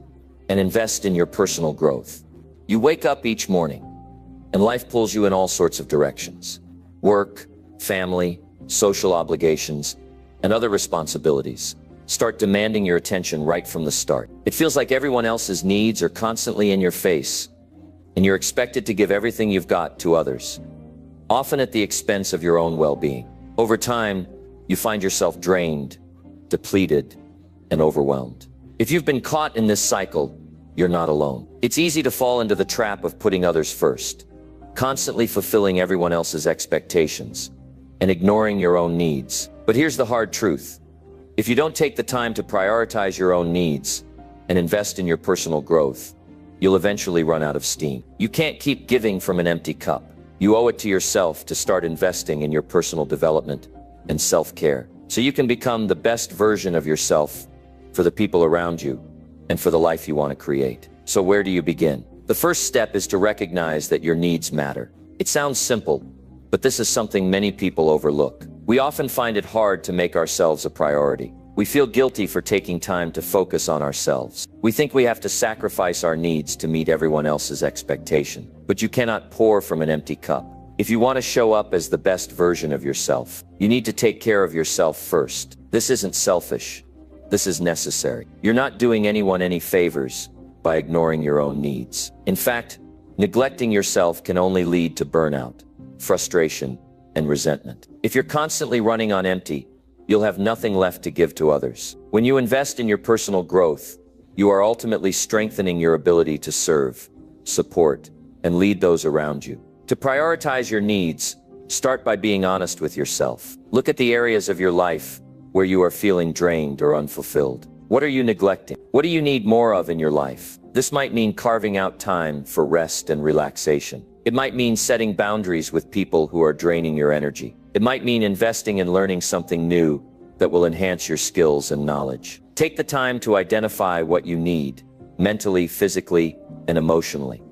and invest in your personal growth. You wake up each morning, and life pulls you in all sorts of directions. Work, family, social obligations, and other responsibilities start demanding your attention right from the start. It feels like everyone else's needs are constantly in your face, and you're expected to give everything you've got to others, often at the expense of your own well-being. Over time, you find yourself drained, depleted, and overwhelmed. If you've been caught in this cycle, you're not alone. It's easy to fall into the trap of putting others first, constantly fulfilling everyone else's expectations, and ignoring your own needs. But here's the hard truth. If you don't take the time to prioritize your own needs and invest in your personal growth, you'll eventually run out of steam. You can't keep giving from an empty cup. You owe it to yourself to start investing in your personal development and self-care, so you can become the best version of yourself for the people around you and for the life you want to create. So where do you begin? The first step is to recognize that your needs matter. It sounds simple, but this is something many people overlook. We often find it hard to make ourselves a priority. We feel guilty for taking time to focus on ourselves. We think we have to sacrifice our needs to meet everyone else's expectation. But you cannot pour from an empty cup. If you want to show up as the best version of yourself, you need to take care of yourself first. This isn't selfish. This is necessary. You're not doing anyone any favors by ignoring your own needs. In fact, neglecting yourself can only lead to burnout, frustration, and resentment. If you're constantly running on empty, you'll have nothing left to give to others. When you invest in your personal growth, you are ultimately strengthening your ability to serve, support, and lead those around you. To prioritize your needs, start by being honest with yourself. Look at the areas of your life where you are feeling drained or unfulfilled. What are you neglecting? What do you need more of in your life? This might mean carving out time for rest and relaxation. It might mean setting boundaries with people who are draining your energy. It might mean investing in learning something new that will enhance your skills and knowledge. Take the time to identify what you need, mentally, physically, and emotionally,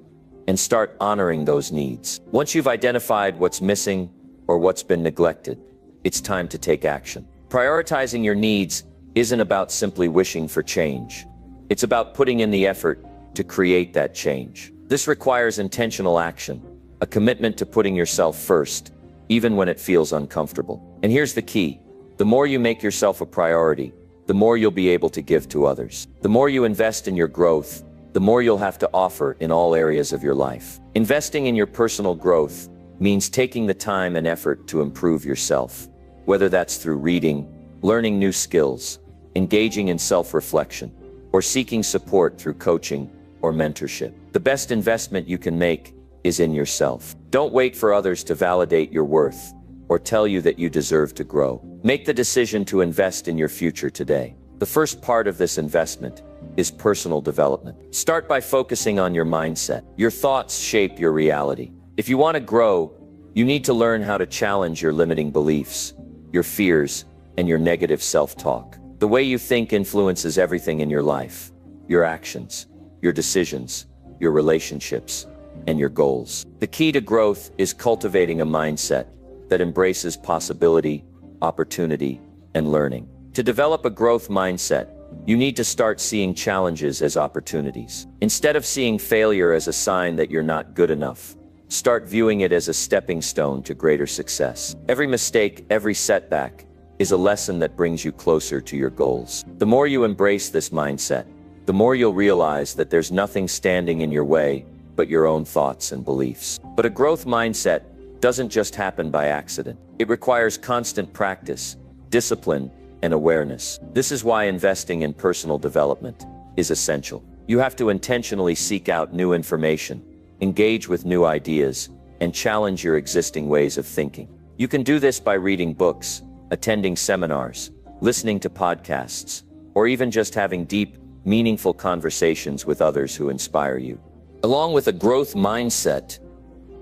and start honoring those needs. Once you've identified what's missing or what's been neglected, it's time to take action. Prioritizing your needs isn't about simply wishing for change. It's about putting in the effort to create that change. This requires intentional action, a commitment to putting yourself first, even when it feels uncomfortable. And here's the key. The more you make yourself a priority, the more you'll be able to give to others. The more you invest in your growth, the more you'll have to offer in all areas of your life. Investing in your personal growth means taking the time and effort to improve yourself, whether that's through reading, learning new skills, engaging in self-reflection, or seeking support through coaching or mentorship. The best investment you can make is in yourself. Don't wait for others to validate your worth or tell you that you deserve to grow. Make the decision to invest in your future today. The first part of this investment is personal development. Start by focusing on your mindset. Your thoughts shape your reality. If you want to grow, you need to learn how to challenge your limiting beliefs, your fears, and your negative self-talk. The way you think influences everything in your life, your actions, your decisions, your relationships, and your goals. The key to growth is cultivating a mindset that embraces possibility, opportunity, and learning. To develop a growth mindset, you need to start seeing challenges as opportunities. Instead of seeing failure as a sign that you're not good enough, start viewing it as a stepping stone to greater success. Every mistake, every setback, is a lesson that brings you closer to your goals. The more you embrace this mindset, the more you'll realize that there's nothing standing in your way but your own thoughts and beliefs. But a growth mindset doesn't just happen by accident. It requires constant practice, discipline, and awareness. This is why investing in personal development is essential. You have to intentionally seek out new information, engage with new ideas, and challenge your existing ways of thinking. You can do this by reading books, attending seminars, listening to podcasts, or even just having deep, meaningful conversations with others who inspire you. Along with a growth mindset,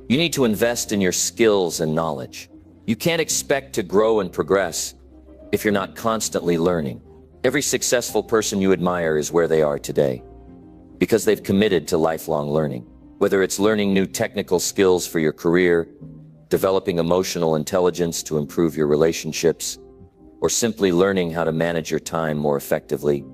you need to invest in your skills and knowledge. You can't expect to grow and progress if you're not constantly learning. Every successful person you admire is where they are today because they've committed to lifelong learning. Whether it's learning new technical skills for your career, developing emotional intelligence to improve your relationships, or simply learning how to manage your time more effectively,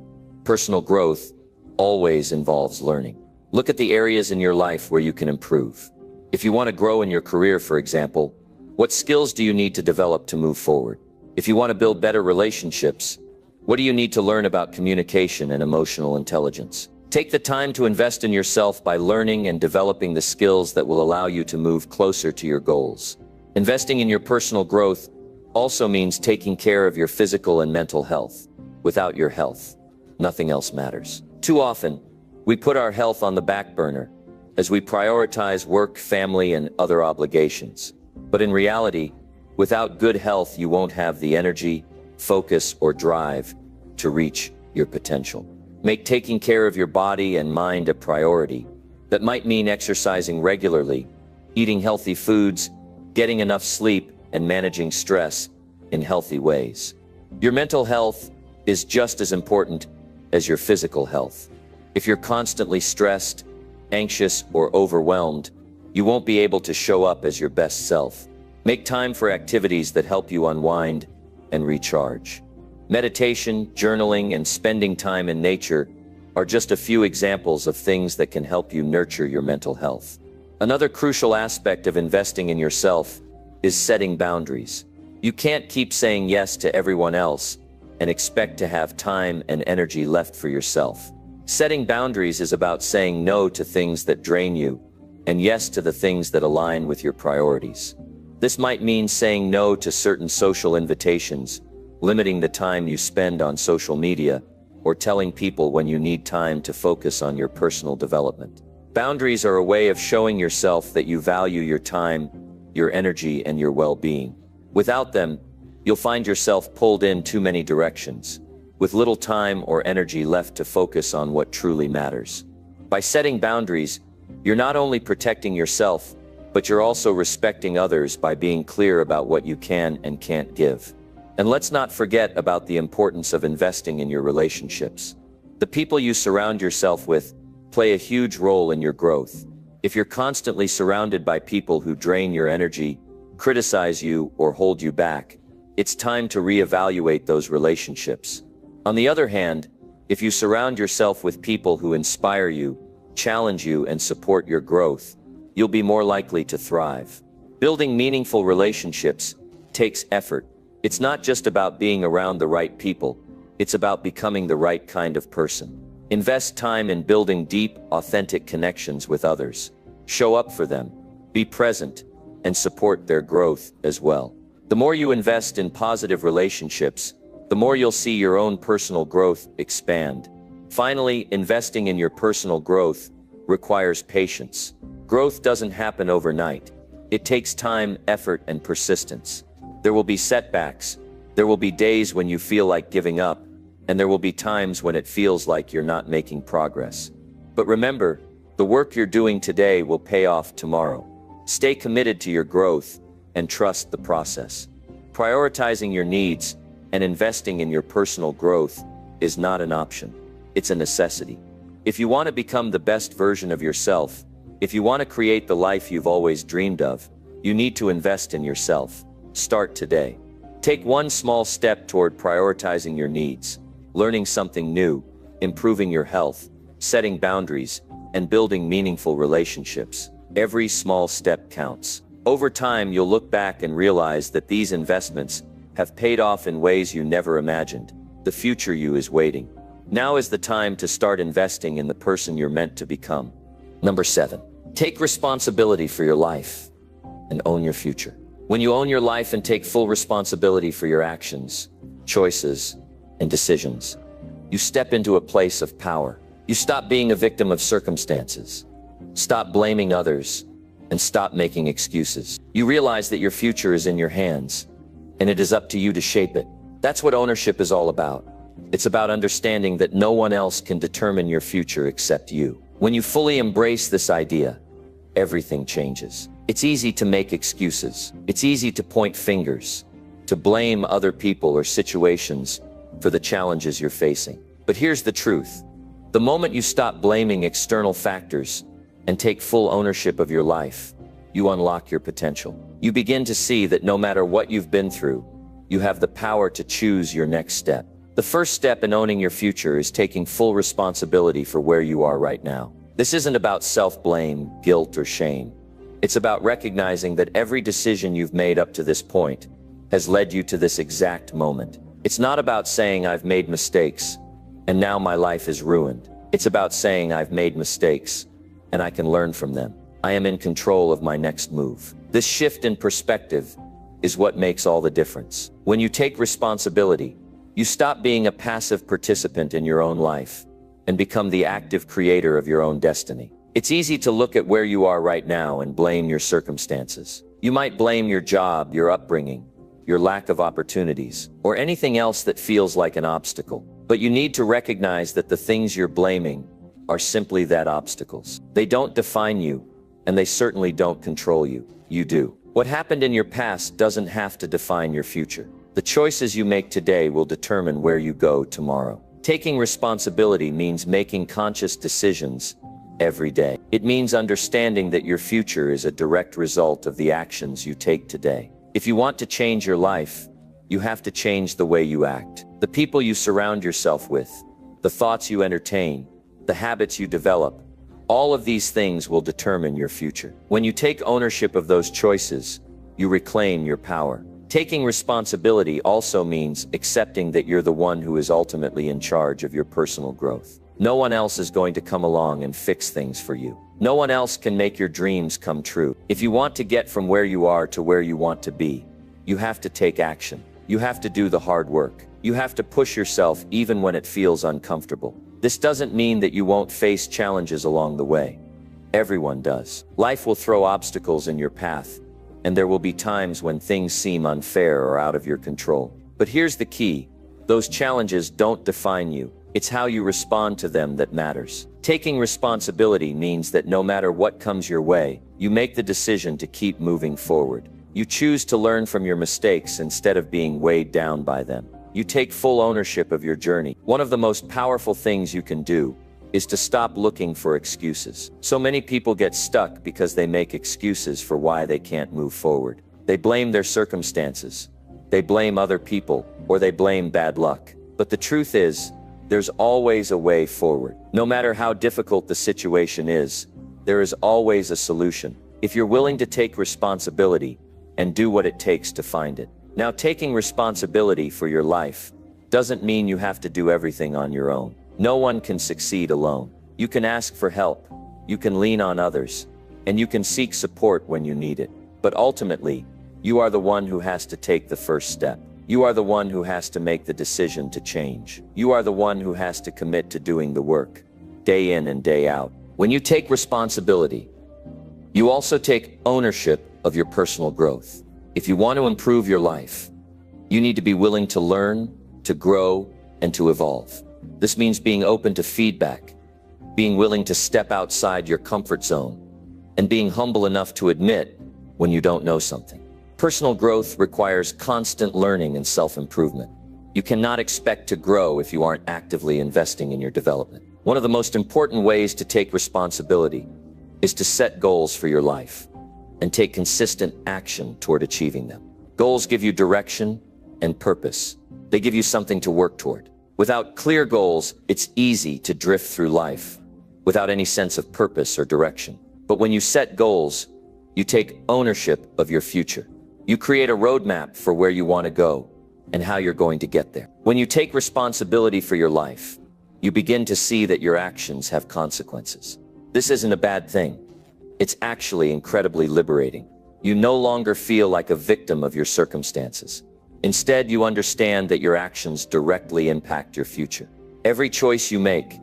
personal growth always involves learning. Look at the areas in your life where you can improve. If you want to grow in your career, for example, what skills do you need to develop to move forward? If you want to build better relationships, what do you need to learn about communication and emotional intelligence? Take the time to invest in yourself by learning and developing the skills that will allow you to move closer to your goals. Investing in your personal growth also means taking care of your physical and mental health. Without your health, nothing else matters. Too often, we put our health on the back burner as we prioritize work, family, and other obligations. But in reality, without good health, you won't have the energy, focus, or drive to reach your potential. Make taking care of your body and mind a priority. That might mean exercising regularly, eating healthy foods, getting enough sleep, and managing stress in healthy ways. Your mental health is just as important as your physical health. If you're constantly stressed, anxious, or overwhelmed, you won't be able to show up as your best self. Make time for activities that help you unwind and recharge. Meditation, journaling, and spending time in nature are just a few examples of things that can help you nurture your mental health. Another crucial aspect of investing in yourself is setting boundaries. You can't keep saying yes to everyone else and expect to have time and energy left for yourself. Setting boundaries is about saying no to things that drain you and yes to the things that align with your priorities. This might mean saying no to certain social invitations, limiting the time you spend on social media, or telling people when you need time to focus on your personal development. Boundaries are a way of showing yourself that you value your time, your energy, and your well-being. Without them, you'll find yourself pulled in too many directions, with little time or energy left to focus on what truly matters. By setting boundaries, you're not only protecting yourself, but you're also respecting others by being clear about what you can and can't give. And let's not forget about the importance of investing in your relationships. The people you surround yourself with play a huge role in your growth. If you're constantly surrounded by people who drain your energy, criticize you, or hold you back, it's time to reevaluate those relationships. On the other hand, if you surround yourself with people who inspire you, challenge you, and support your growth, you'll be more likely to thrive. Building meaningful relationships takes effort. It's not just about being around the right people, it's about becoming the right kind of person. Invest time in building deep, authentic connections with others. Show up for them, be present, and support their growth as well. The more you invest in positive relationships, the more you'll see your own personal growth expand. Finally, investing in your personal growth requires patience. Growth doesn't happen overnight. It takes time, effort, and persistence. There will be setbacks. There will be days when you feel like giving up, and there will be times when it feels like you're not making progress. But remember, the work you're doing today will pay off tomorrow. Stay committed to your growth and trust the process. Prioritizing your needs and investing in your personal growth is not an option. It's a necessity. If you want to become the best version of yourself, if you want to create the life you've always dreamed of, you need to invest in yourself. Start today. Take one small step toward prioritizing your needs, learning something new, improving your health, setting boundaries, and building meaningful relationships. Every small step counts. Over time, you'll look back and realize that these investments have paid off in ways you never imagined. The future you is waiting. Now is the time to start investing in the person you're meant to become. Number 7, take responsibility for your life and own your future. When you own your life and take full responsibility for your actions, choices, and decisions, you step into a place of power. You stop being a victim of circumstances, stop blaming others, and stop making excuses. You realize that your future is in your hands, and it is up to you to shape it. That's what ownership is all about. It's about understanding that no one else can determine your future except you. When you fully embrace this idea, everything changes. It's easy to make excuses. It's easy to point fingers, to blame other people or situations for the challenges you're facing. But here's the truth. The moment you stop blaming external factors and take full ownership of your life, you unlock your potential. You begin to see that no matter what you've been through, you have the power to choose your next step. The first step in owning your future is taking full responsibility for where you are right now. This isn't about self-blame, guilt, or shame. It's about recognizing that every decision you've made up to this point has led you to this exact moment. It's not about saying I've made mistakes and now my life is ruined. It's about saying I've made mistakes and I can learn from them. I am in control of my next move. This shift in perspective is what makes all the difference. When you take responsibility, you stop being a passive participant in your own life and become the active creator of your own destiny. It's easy to look at where you are right now and blame your circumstances. You might blame your job, your upbringing, your lack of opportunities, or anything else that feels like an obstacle. But you need to recognize that the things you're blaming are simply that, obstacles. They don't define you, and they certainly don't control you. You do. What happened in your past doesn't have to define your future. The choices you make today will determine where you go tomorrow. Taking responsibility means making conscious decisions every day. It means understanding that your future is a direct result of the actions you take today. If you want to change your life, you have to change the way you act. The people you surround yourself with, the thoughts you entertain, the habits you develop, all of these things will determine your future. When you take ownership of those choices, you reclaim your power. Taking responsibility also means accepting that you're the one who is ultimately in charge of your personal growth. No one else is going to come along and fix things for you. No one else can make your dreams come true. If you want to get from where you are to where you want to be, you have to take action. You have to do the hard work. You have to push yourself even when it feels uncomfortable. This doesn't mean that you won't face challenges along the way. Everyone does. Life will throw obstacles in your path, and there will be times when things seem unfair or out of your control. But here's the key. Those challenges don't define you. It's how you respond to them that matters. Taking responsibility means that no matter what comes your way, you make the decision to keep moving forward. You choose to learn from your mistakes instead of being weighed down by them. You take full ownership of your journey. One of the most powerful things you can do is to stop looking for excuses. So many people get stuck because they make excuses for why they can't move forward. They blame their circumstances, they blame other people, or they blame bad luck. But the truth is, there's always a way forward. No matter how difficult the situation is, there is always a solution, if you're willing to take responsibility and do what it takes to find it. Now, taking responsibility for your life doesn't mean you have to do everything on your own. No one can succeed alone. You can ask for help, you can lean on others, and you can seek support when you need it. But ultimately, you are the one who has to take the first step. You are the one who has to make the decision to change. You are the one who has to commit to doing the work, day in and day out. When you take responsibility, you also take ownership of your personal growth. If you want to improve your life, you need to be willing to learn, to grow, and to evolve. This means being open to feedback, being willing to step outside your comfort zone, and being humble enough to admit when you don't know something. Personal growth requires constant learning and self-improvement. You cannot expect to grow if you aren't actively investing in your development. One of the most important ways to take responsibility is to set goals for your life and take consistent action toward achieving them. Goals give you direction and purpose. They give you something to work toward. Without clear goals, it's easy to drift through life without any sense of purpose or direction. But when you set goals, you take ownership of your future. You create a roadmap for where you want to go and how you're going to get there. When you take responsibility for your life, you begin to see that your actions have consequences. This isn't a bad thing. It's actually incredibly liberating. You no longer feel like a victim of your circumstances. Instead, you understand that your actions directly impact your future. Every choice you make,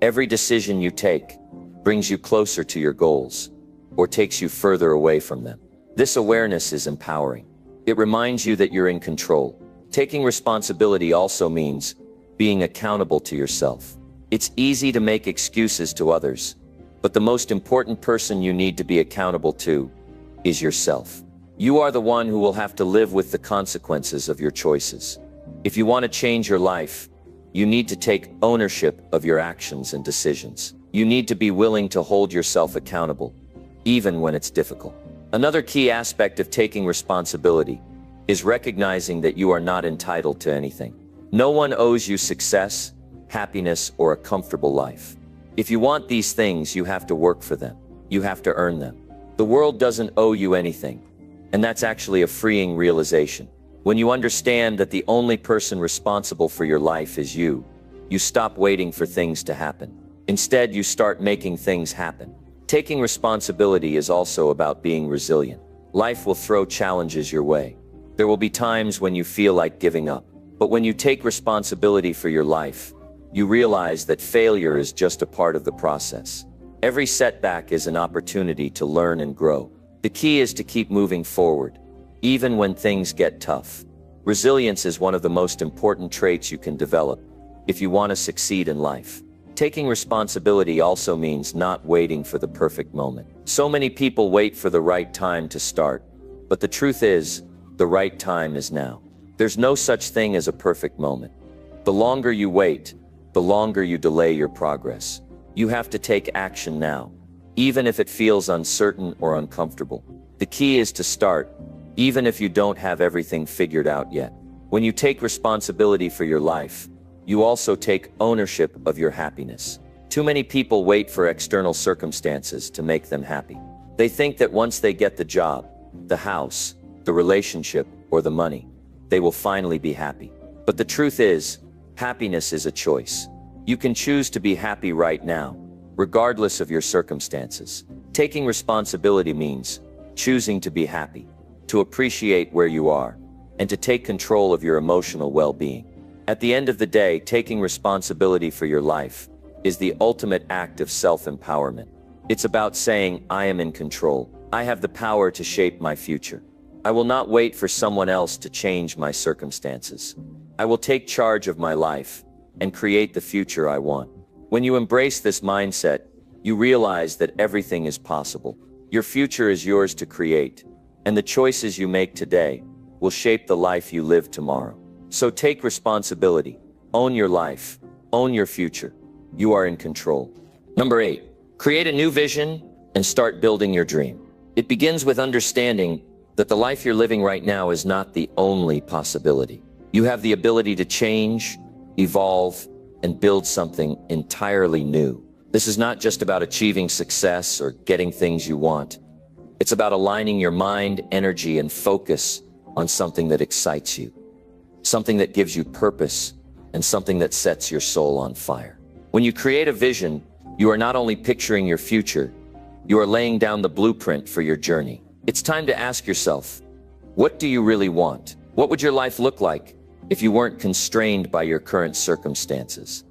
every decision you take, brings you closer to your goals or takes you further away from them. This awareness is empowering. It reminds you that you're in control. Taking responsibility also means being accountable to yourself. It's easy to make excuses to others, But the most important person you need to be accountable to is yourself. You are the one who will have to live with the consequences of your choices. If you want to change your life, you need to take ownership of your actions and decisions. You need to be willing to hold yourself accountable, even when it's difficult. Another key aspect of taking responsibility is recognizing that you are not entitled to anything. No one owes you success, happiness, or a comfortable life. If you want these things, you have to work for them. You have to earn them. The world doesn't owe you anything, and that's actually a freeing realization. When you understand that the only person responsible for your life is you stop waiting for things to happen. Instead, you start making things happen. Taking responsibility is also about being resilient. Life will throw challenges your way. There will be times when you feel like giving up. But when you take responsibility for your life, you realize that failure is just a part of the process. Every setback is an opportunity to learn and grow. The key is to keep moving forward, even when things get tough. Resilience is one of the most important traits you can develop if you want to succeed in life. Taking responsibility also means not waiting for the perfect moment. So many people wait for the right time to start, but the truth is, the right time is now. There's no such thing as a perfect moment. The longer you wait, the longer you delay your progress. You have to take action now, even if it feels uncertain or uncomfortable. The key is to start, even if you don't have everything figured out yet. When you take responsibility for your life, you also take ownership of your happiness. Too many people wait for external circumstances to make them happy. They think that once they get the job, the house, the relationship, or the money, they will finally be happy. But the truth is, happiness is a choice. You can choose to be happy right now, regardless of your circumstances. Taking responsibility means choosing to be happy, to appreciate where you are, and to take control of your emotional well-being. At the end of the day, taking responsibility for your life is the ultimate act of self-empowerment. It's about saying, I am in control. I have the power to shape my future. I will not wait for someone else to change my circumstances. I will take charge of my life and create the future I want. When you embrace this mindset, you realize that everything is possible. Your future is yours to create, and the choices you make today will shape the life you live tomorrow. So take responsibility, own your life, own your future. You are in control. Number 8, create a new vision and start building your dream. It begins with understanding that the life you're living right now is not the only possibility. You have the ability to change, evolve, and build something entirely new. This is not just about achieving success or getting things you want. It's about aligning your mind, energy, and focus on something that excites you, something that gives you purpose, and something that sets your soul on fire. When you create a vision, you are not only picturing your future, you are laying down the blueprint for your journey. It's time to ask yourself, what do you really want? What would your life look like if you weren't constrained by your current circumstances,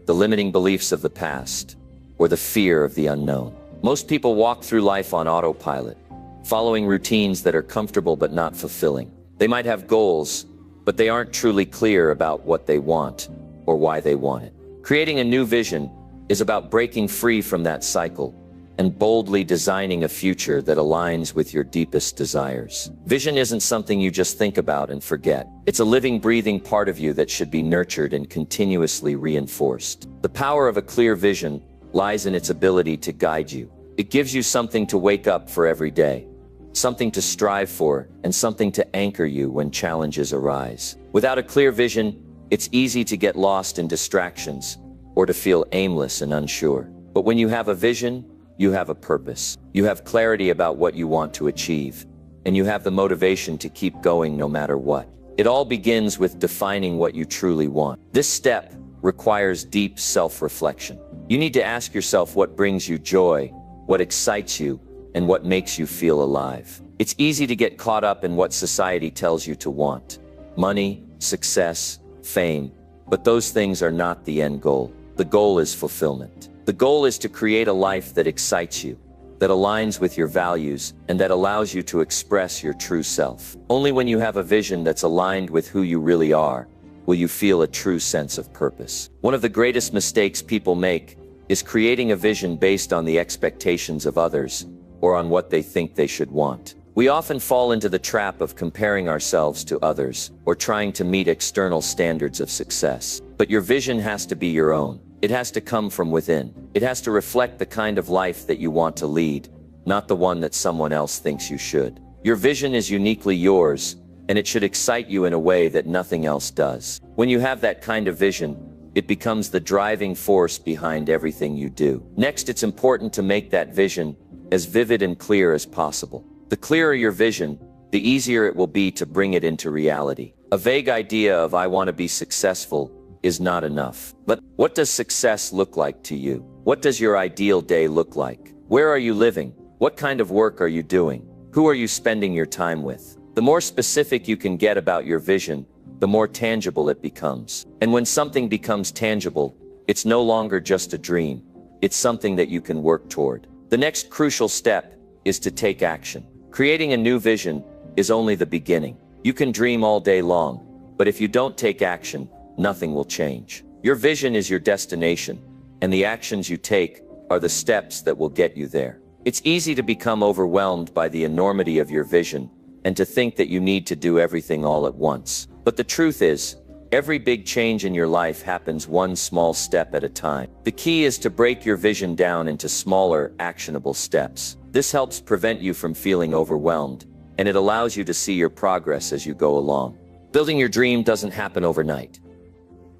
the limiting beliefs of the past, or the fear of the unknown? Most people walk through life on autopilot, following routines that are comfortable but not fulfilling. They might have goals, but they aren't truly clear about what they want or why they want it. Creating a new vision is about breaking free from that cycle and boldly designing a future that aligns with your deepest desires. Vision isn't something you just think about and forget. It's a living, breathing part of you that should be nurtured and continuously reinforced. The power of a clear vision lies in its ability to guide you. It gives you something to wake up for every day, something to strive for, and something to anchor you when challenges arise. Without a clear vision, it's easy to get lost in distractions or to feel aimless and unsure. But when you have a vision, you have a purpose. You have clarity about what you want to achieve, and you have the motivation to keep going no matter what. It all begins with defining what you truly want. This step requires deep self-reflection. You need to ask yourself what brings you joy, what excites you, and what makes you feel alive. It's easy to get caught up in what society tells you to want: money, success, fame. But those things are not the end goal. The goal is fulfillment. The goal is to create a life that excites you, that aligns with your values, and that allows you to express your true self. Only when you have a vision that's aligned with who you really are will you feel a true sense of purpose. One of the greatest mistakes people make is creating a vision based on the expectations of others or on what they think they should want. We often fall into the trap of comparing ourselves to others or trying to meet external standards of success. But your vision has to be your own. It has to come from within. It has to reflect the kind of life that you want to lead, not the one that someone else thinks you should. Your vision is uniquely yours, and it should excite you in a way that nothing else does. When you have that kind of vision, it becomes the driving force behind everything you do. Next, it's important to make that vision as vivid and clear as possible. The clearer your vision, the easier it will be to bring it into reality. A vague idea of "I want to be successful" is not enough. But what does success look like to you? What does your ideal day look like? Where are you living? What kind of work are you doing? Who are you spending your time with? The more specific you can get about your vision, the more tangible it becomes. And when something becomes tangible, it's no longer just a dream. It's something that you can work toward. The next crucial step is to take action. Creating a new vision is only the beginning. You can dream all day long, but if you don't take action, nothing will change. Your vision is your destination, and the actions you take are the steps that will get you there. It's easy to become overwhelmed by the enormity of your vision and to think that you need to do everything all at once. But the truth is, every big change in your life happens one small step at a time. The key is to break your vision down into smaller, actionable steps. This helps prevent you from feeling overwhelmed, and it allows you to see your progress as you go along. Building your dream doesn't happen overnight.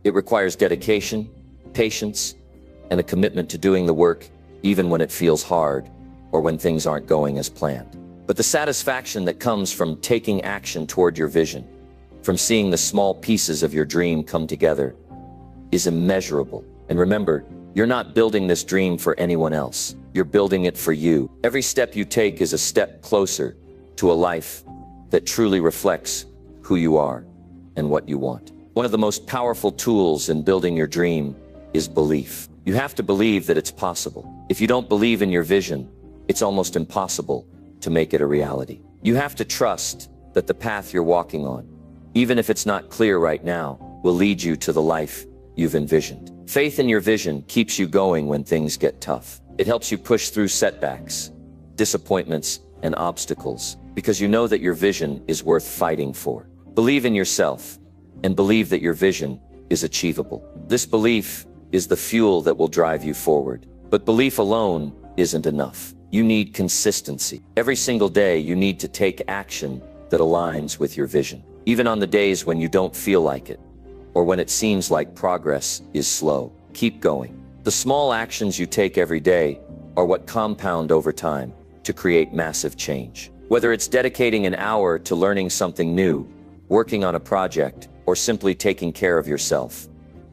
It requires dedication, patience, and a commitment to doing the work even when it feels hard or when things aren't going as planned. But the satisfaction that comes from taking action toward your vision, from seeing the small pieces of your dream come together, is immeasurable. And remember, you're not building this dream for anyone else. You're building it for you. Every step you take is a step closer to a life that truly reflects who you are and what you want. One of the most powerful tools in building your dream is belief. You have to believe that it's possible. If you don't believe in your vision, it's almost impossible to make it a reality. You have to trust that the path you're walking on, even if it's not clear right now, will lead you to the life you've envisioned. Faith in your vision keeps you going when things get tough. It helps you push through setbacks, disappointments, and obstacles, because you know that your vision is worth fighting for. Believe in yourself, and believe that your vision is achievable. This belief is the fuel that will drive you forward. But belief alone isn't enough. You need consistency. Every single day, you need to take action that aligns with your vision. Even on the days when you don't feel like it, or when it seems like progress is slow, keep going. The small actions you take every day are what compound over time to create massive change. Whether it's dedicating an hour to learning something new, working on a project, or simply taking care of yourself,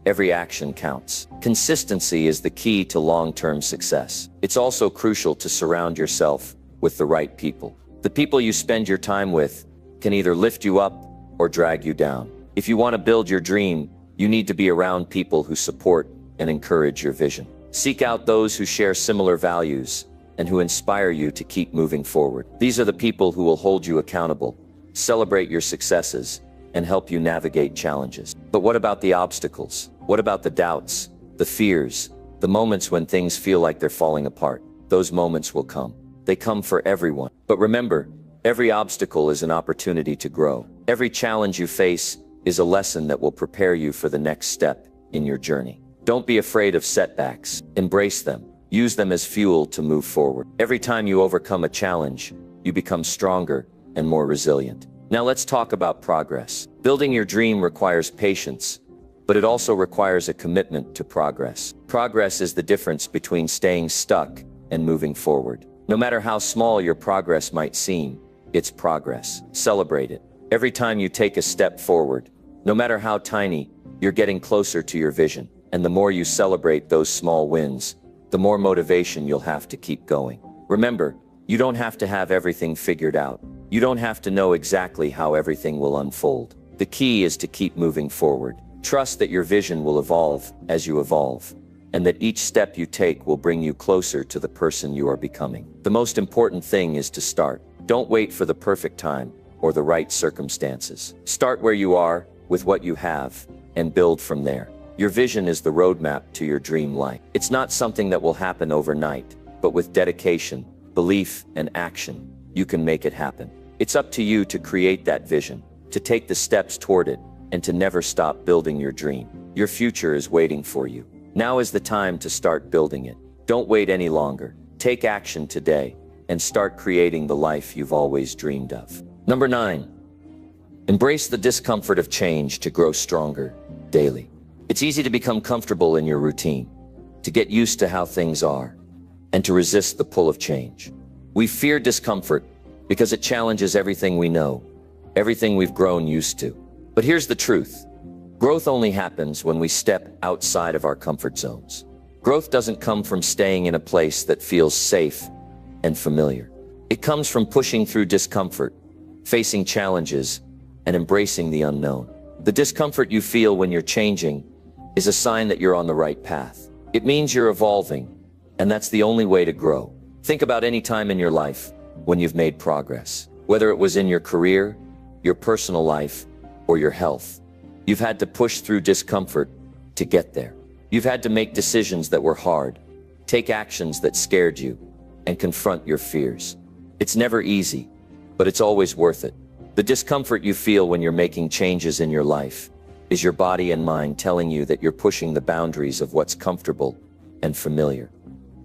every action counts. Consistency is the key to long-term success. It's also crucial to surround yourself with the right people. The people you spend your time with can either lift you up or drag you down. If you want to build your dream, you need to be around people who support and encourage your vision. Seek out those who share similar values and who inspire you to keep moving forward. These are the people who will hold you accountable, celebrate your successes, and help you navigate challenges. But what about the obstacles? What about the doubts, the fears, the moments when things feel like they're falling apart? Those moments will come. They come for everyone. But remember, every obstacle is an opportunity to grow. Every challenge you face is a lesson that will prepare you for the next step in your journey. Don't be afraid of setbacks. Embrace them. Use them as fuel to move forward. Every time you overcome a challenge, you become stronger and more resilient. Now let's talk about progress. Building your dream requires patience, but it also requires a commitment to progress. Progress is the difference between staying stuck and moving forward. No matter how small your progress might seem, it's progress. Celebrate it. Every time you take a step forward, no matter how tiny, you're getting closer to your vision. And the more you celebrate those small wins, the more motivation you'll have to keep going. Remember, you don't have to have everything figured out. You don't have to know exactly how everything will unfold. The key is to keep moving forward. Trust that your vision will evolve as you evolve, and that each step you take will bring you closer to the person you are becoming. The most important thing is to start. Don't wait for the perfect time or the right circumstances. Start where you are, with what you have, and build from there. Your vision is the roadmap to your dream life. It's not something that will happen overnight, but with dedication, belief, and action, you can make it happen. It's up to you to create that vision, to take the steps toward it, and to never stop building your dream. Your future is waiting for you. Now is the time to start building it. Don't wait any longer. Take action today and start creating the life you've always dreamed of. Number 9. Embrace the discomfort of change to grow stronger daily. It's easy to become comfortable in your routine, to get used to how things are, and to resist the pull of change. We fear discomfort because it challenges everything we know, everything we've grown used to. But here's the truth. Growth only happens when we step outside of our comfort zones. Growth doesn't come from staying in a place that feels safe and familiar. It comes from pushing through discomfort, facing challenges, and embracing the unknown. The discomfort you feel when you're changing is a sign that you're on the right path. It means you're evolving, and that's the only way to grow. Think about any time in your life when you've made progress. Whether it was in your career, your personal life, or your health, you've had to push through discomfort to get there. You've had to make decisions that were hard, take actions that scared you, and confront your fears. It's never easy, but it's always worth it. The discomfort you feel when you're making changes in your life is your body and mind telling you that you're pushing the boundaries of what's comfortable and familiar.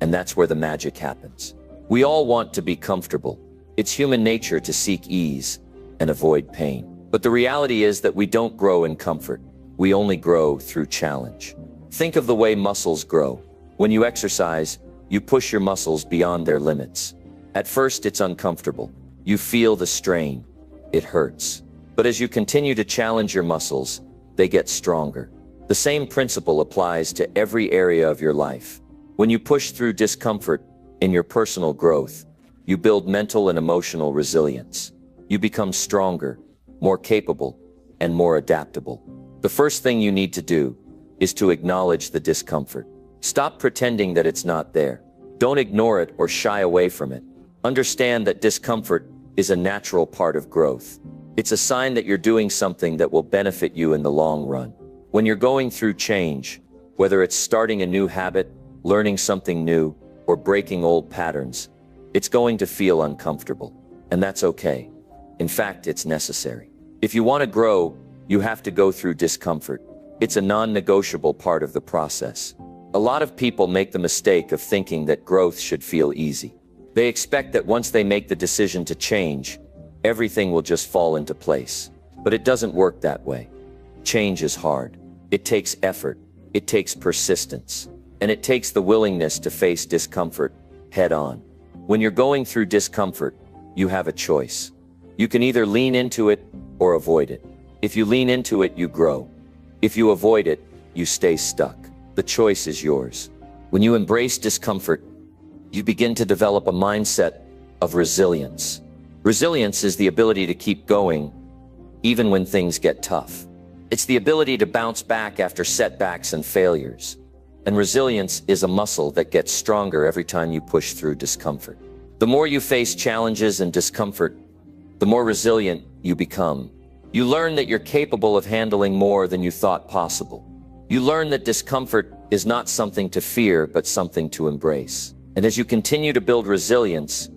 And that's where the magic happens. We all want to be comfortable. It's human nature to seek ease and avoid pain. But the reality is that we don't grow in comfort. We only grow through challenge. Think of the way muscles grow. When you exercise, you push your muscles beyond their limits. At first, it's uncomfortable. You feel the strain. It hurts. But as you continue to challenge your muscles, they get stronger. The same principle applies to every area of your life. When you push through discomfort in your personal growth, you build mental and emotional resilience. You become stronger, more capable, and more adaptable. The first thing you need to do is to acknowledge the discomfort. Stop pretending that it's not there. Don't ignore it or shy away from it. Understand that discomfort is a natural part of growth. It's a sign that you're doing something that will benefit you in the long run. When you're going through change, whether it's starting a new habit, learning something new, or breaking old patterns, it's going to feel uncomfortable. And that's okay. In fact, it's necessary. If you want to grow, you have to go through discomfort. It's a non-negotiable part of the process. A lot of people make the mistake of thinking that growth should feel easy. They expect that once they make the decision to change, everything will just fall into place. But it doesn't work that way. Change is hard. It takes effort. It takes persistence. And it takes the willingness to face discomfort head on. When you're going through discomfort, you have a choice. You can either lean into it or avoid it. If you lean into it, you grow. If you avoid it, you stay stuck. The choice is yours. When you embrace discomfort, you begin to develop a mindset of resilience. Resilience is the ability to keep going even when things get tough. It's the ability to bounce back after setbacks and failures. And resilience is a muscle that gets stronger every time you push through discomfort. The more you face challenges and discomfort, the more resilient you become. You learn that you're capable of handling more than you thought possible. You learn that discomfort is not something to fear, but something to embrace. And as you continue to build resilience,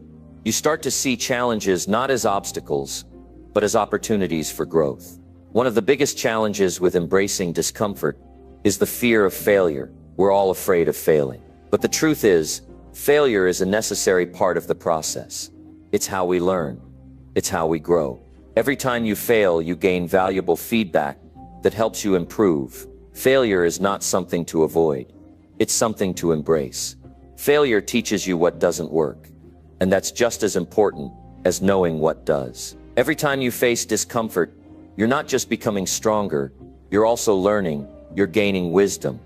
you start to see challenges not as obstacles, but as opportunities for growth. One of the biggest challenges with embracing discomfort is the fear of failure. We're all afraid of failing. But the truth is, failure is a necessary part of the process. It's how we learn. It's how we grow. Every time you fail, you gain valuable feedback that helps you improve. Failure is not something to avoid. It's something to embrace. Failure teaches you what doesn't work. And that's just as important as knowing what does. Every time you face discomfort, you're not just becoming stronger, you're also learning, you're gaining wisdom.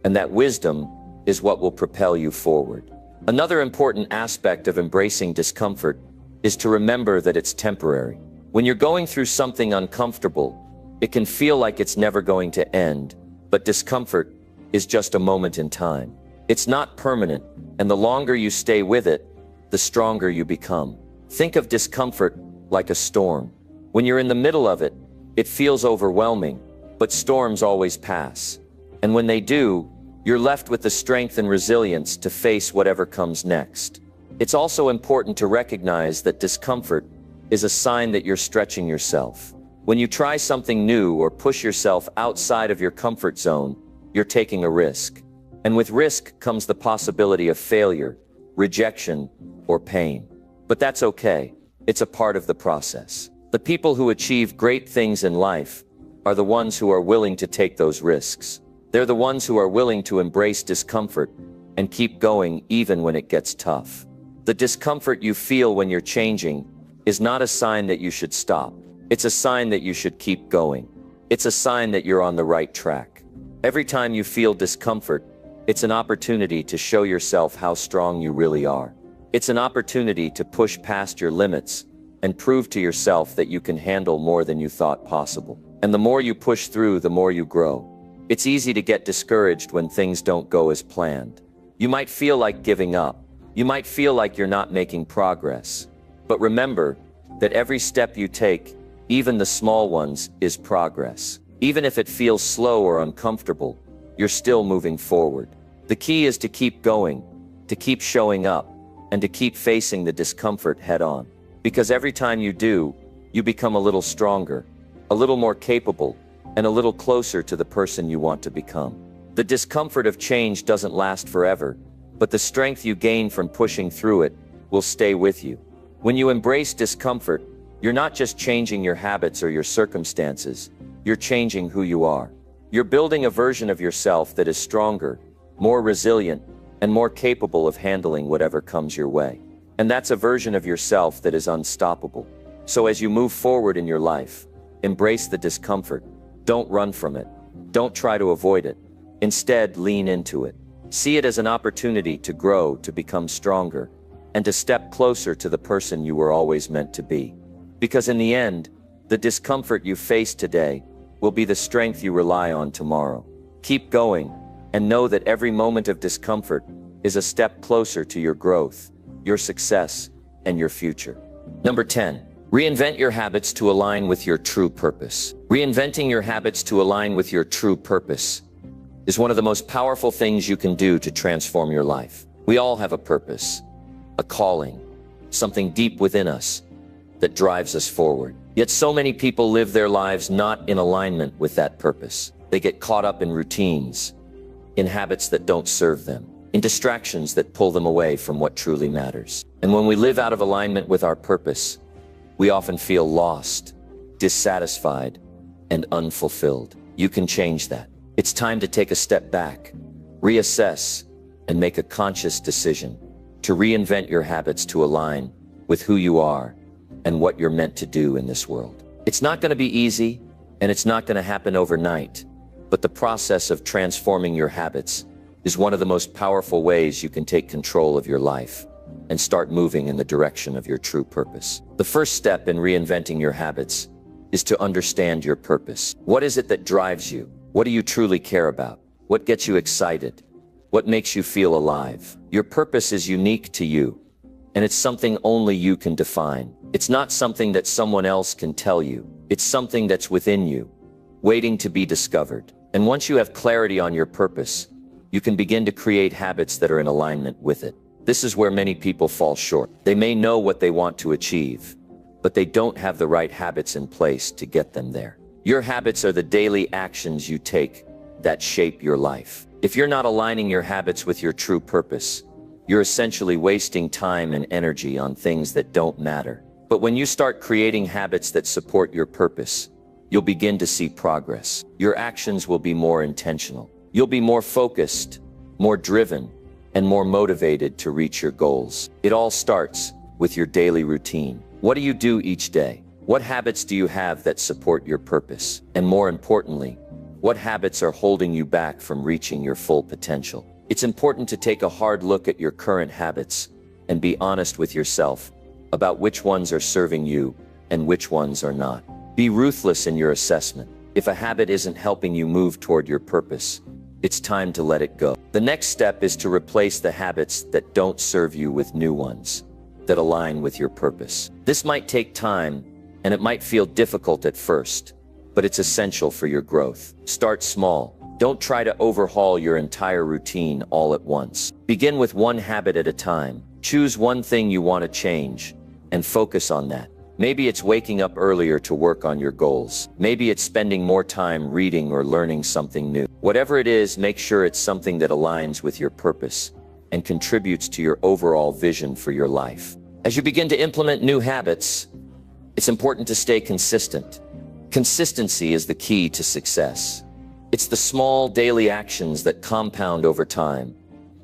And that wisdom is what will propel you forward. Another important aspect of embracing discomfort is to remember that it's temporary. When you're going through something uncomfortable, it can feel like it's never going to end, but discomfort is just a moment in time. It's not permanent, and the longer you stay with it, the stronger you become. Think of discomfort like a storm. When you're in the middle of it, it feels overwhelming, but storms always pass. And when they do, you're left with the strength and resilience to face whatever comes next. It's also important to recognize that discomfort is a sign that you're stretching yourself. When you try something new or push yourself outside of your comfort zone, you're taking a risk. And with risk comes the possibility of failure, rejection, or pain. But that's okay. It's a part of the process. The people who achieve great things in life are the ones who are willing to take those risks. They're the ones who are willing to embrace discomfort and keep going even when it gets tough. The discomfort you feel when you're changing is not a sign that you should stop. It's a sign that you should keep going. It's a sign that you're on the right track. Every time you feel discomfort, it's an opportunity to show yourself how strong you really are. It's an opportunity to push past your limits and prove to yourself that you can handle more than you thought possible. And the more you push through, the more you grow. It's easy to get discouraged when things don't go as planned. You might feel like giving up. You might feel like you're not making progress. But remember that every step you take, even the small ones, is progress. Even if it feels slow or uncomfortable, you're still moving forward. The key is to keep going, to keep showing up, and to keep facing the discomfort head on. Because every time you do, you become a little stronger, a little more capable, and a little closer to the person you want to become. The discomfort of change doesn't last forever, but the strength you gain from pushing through it will stay with you. When you embrace discomfort, you're not just changing your habits or your circumstances, you're changing who you are. You're building a version of yourself that is stronger, more resilient, and more capable of handling whatever comes your way. And that's a version of yourself that is unstoppable. So as you move forward in your life, embrace the discomfort. Don't run from it. Don't try to avoid it. Instead, lean into it. See it as an opportunity to grow, to become stronger, and to step closer to the person you were always meant to be. Because in the end, the discomfort you face today will be the strength you rely on tomorrow. Keep going, and know that every moment of discomfort is a step closer to your growth, your success, and your future. Number 10. Reinvent your habits to align with your true purpose. Reinventing your habits to align with your true purpose is one of the most powerful things you can do to transform your life. We all have a purpose, a calling, something deep within us that drives us forward. Yet so many people live their lives not in alignment with that purpose. They get caught up in routines, in habits that don't serve them, in distractions that pull them away from what truly matters. And when we live out of alignment with our purpose, we often feel lost, dissatisfied, and unfulfilled. You can change that. It's time to take a step back, reassess, and make a conscious decision to reinvent your habits to align with who you are and what you're meant to do in this world. It's not going to be easy, and it's not going to happen overnight, but the process of transforming your habits is one of the most powerful ways you can take control of your life and start moving in the direction of your true purpose. The first step in reinventing your habits is to understand your purpose. What is it that drives you? What do you truly care about? What gets you excited? What makes you feel alive? Your purpose is unique to you, and it's something only you can define. It's not something that someone else can tell you. It's something that's within you, waiting to be discovered. And once you have clarity on your purpose, you can begin to create habits that are in alignment with it. This is where many people fall short. They may know what they want to achieve, but they don't have the right habits in place to get them there. Your habits are the daily actions you take that shape your life. If you're not aligning your habits with your true purpose, you're essentially wasting time and energy on things that don't matter. But when you start creating habits that support your purpose, you'll begin to see progress. Your actions will be more intentional. You'll be more focused, more driven, and more motivated to reach your goals. It all starts with your daily routine. What do you do each day? What habits do you have that support your purpose? And more importantly, what habits are holding you back from reaching your full potential? It's important to take a hard look at your current habits and be honest with yourself about which ones are serving you and which ones are not. Be ruthless in your assessment. If a habit isn't helping you move toward your purpose, it's time to let it go. The next step is to replace the habits that don't serve you with new ones that align with your purpose. This might take time, and it might feel difficult at first, but it's essential for your growth. Start small. Don't try to overhaul your entire routine all at once. Begin with one habit at a time. Choose one thing you want to change and focus on that. Maybe it's waking up earlier to work on your goals. Maybe it's spending more time reading or learning something new. Whatever it is, make sure it's something that aligns with your purpose and contributes to your overall vision for your life. As you begin to implement new habits, it's important to stay consistent. Consistency is the key to success. It's the small daily actions that compound over time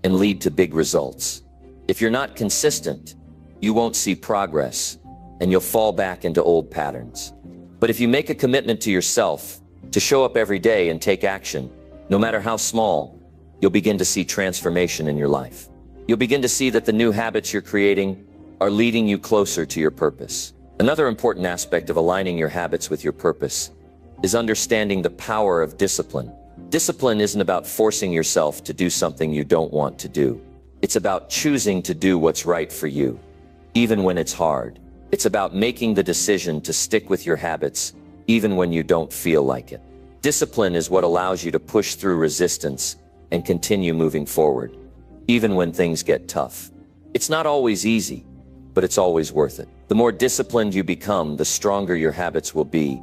and lead to big results. If you're not consistent, you won't see progress and you'll fall back into old patterns. But if you make a commitment to yourself to show up every day and take action, no matter how small, you'll begin to see transformation in your life. You'll begin to see that the new habits you're creating are leading you closer to your purpose. Another important aspect of aligning your habits with your purpose is understanding the power of discipline. Discipline isn't about forcing yourself to do something you don't want to do. It's about choosing to do what's right for you, even when it's hard. It's about making the decision to stick with your habits, even when you don't feel like it. Discipline is what allows you to push through resistance and continue moving forward, even when things get tough. It's not always easy, but it's always worth it. The more disciplined you become, the stronger your habits will be,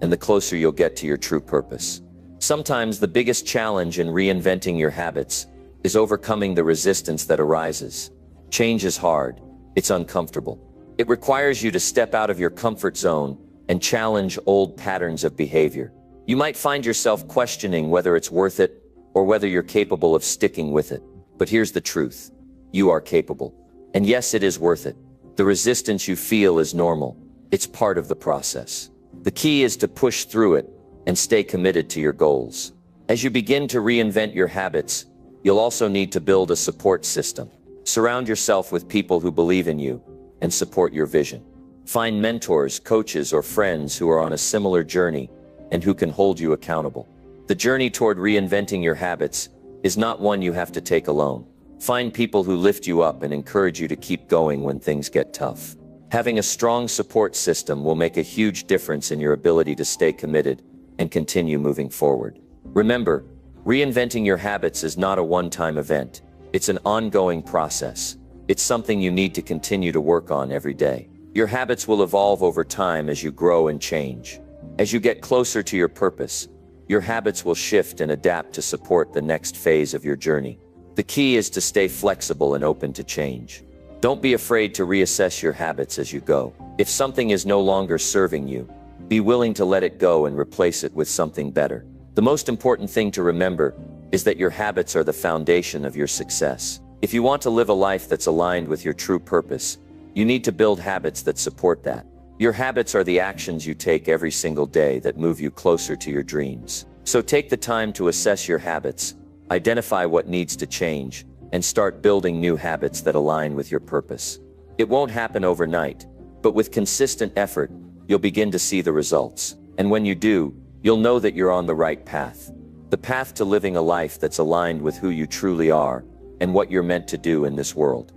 and the closer you'll get to your true purpose. Sometimes the biggest challenge in reinventing your habits is overcoming the resistance that arises. Change is hard. It's uncomfortable. It requires you to step out of your comfort zone and challenge old patterns of behavior. You might find yourself questioning whether it's worth it or whether you're capable of sticking with it. But here's the truth. You are capable. And yes, it is worth it. The resistance you feel is normal. It's part of the process. The key is to push through it and stay committed to your goals. As you begin to reinvent your habits, you'll also need to build a support system. Surround yourself with people who believe in you and support your vision. Find mentors, coaches, or friends who are on a similar journey and who can hold you accountable. The journey toward reinventing your habits is not one you have to take alone. Find people who lift you up and encourage you to keep going when things get tough. Having a strong support system will make a huge difference in your ability to stay committed and continue moving forward. Remember, reinventing your habits is not a one-time event. It's an ongoing process. It's something you need to continue to work on every day. Your habits will evolve over time as you grow and change. As you get closer to your purpose, your habits will shift and adapt to support the next phase of your journey. The key is to stay flexible and open to change. Don't be afraid to reassess your habits as you go. If something is no longer serving you, be willing to let it go and replace it with something better. The most important thing to remember is that your habits are the foundation of your success. If you want to live a life that's aligned with your true purpose, you need to build habits that support that. Your habits are the actions you take every single day that move you closer to your dreams. So take the time to assess your habits, identify what needs to change, and start building new habits that align with your purpose. It won't happen overnight, but with consistent effort, you'll begin to see the results. And when you do, you'll know that you're on the right path. The path to living a life that's aligned with who you truly are and what you're meant to do in this world.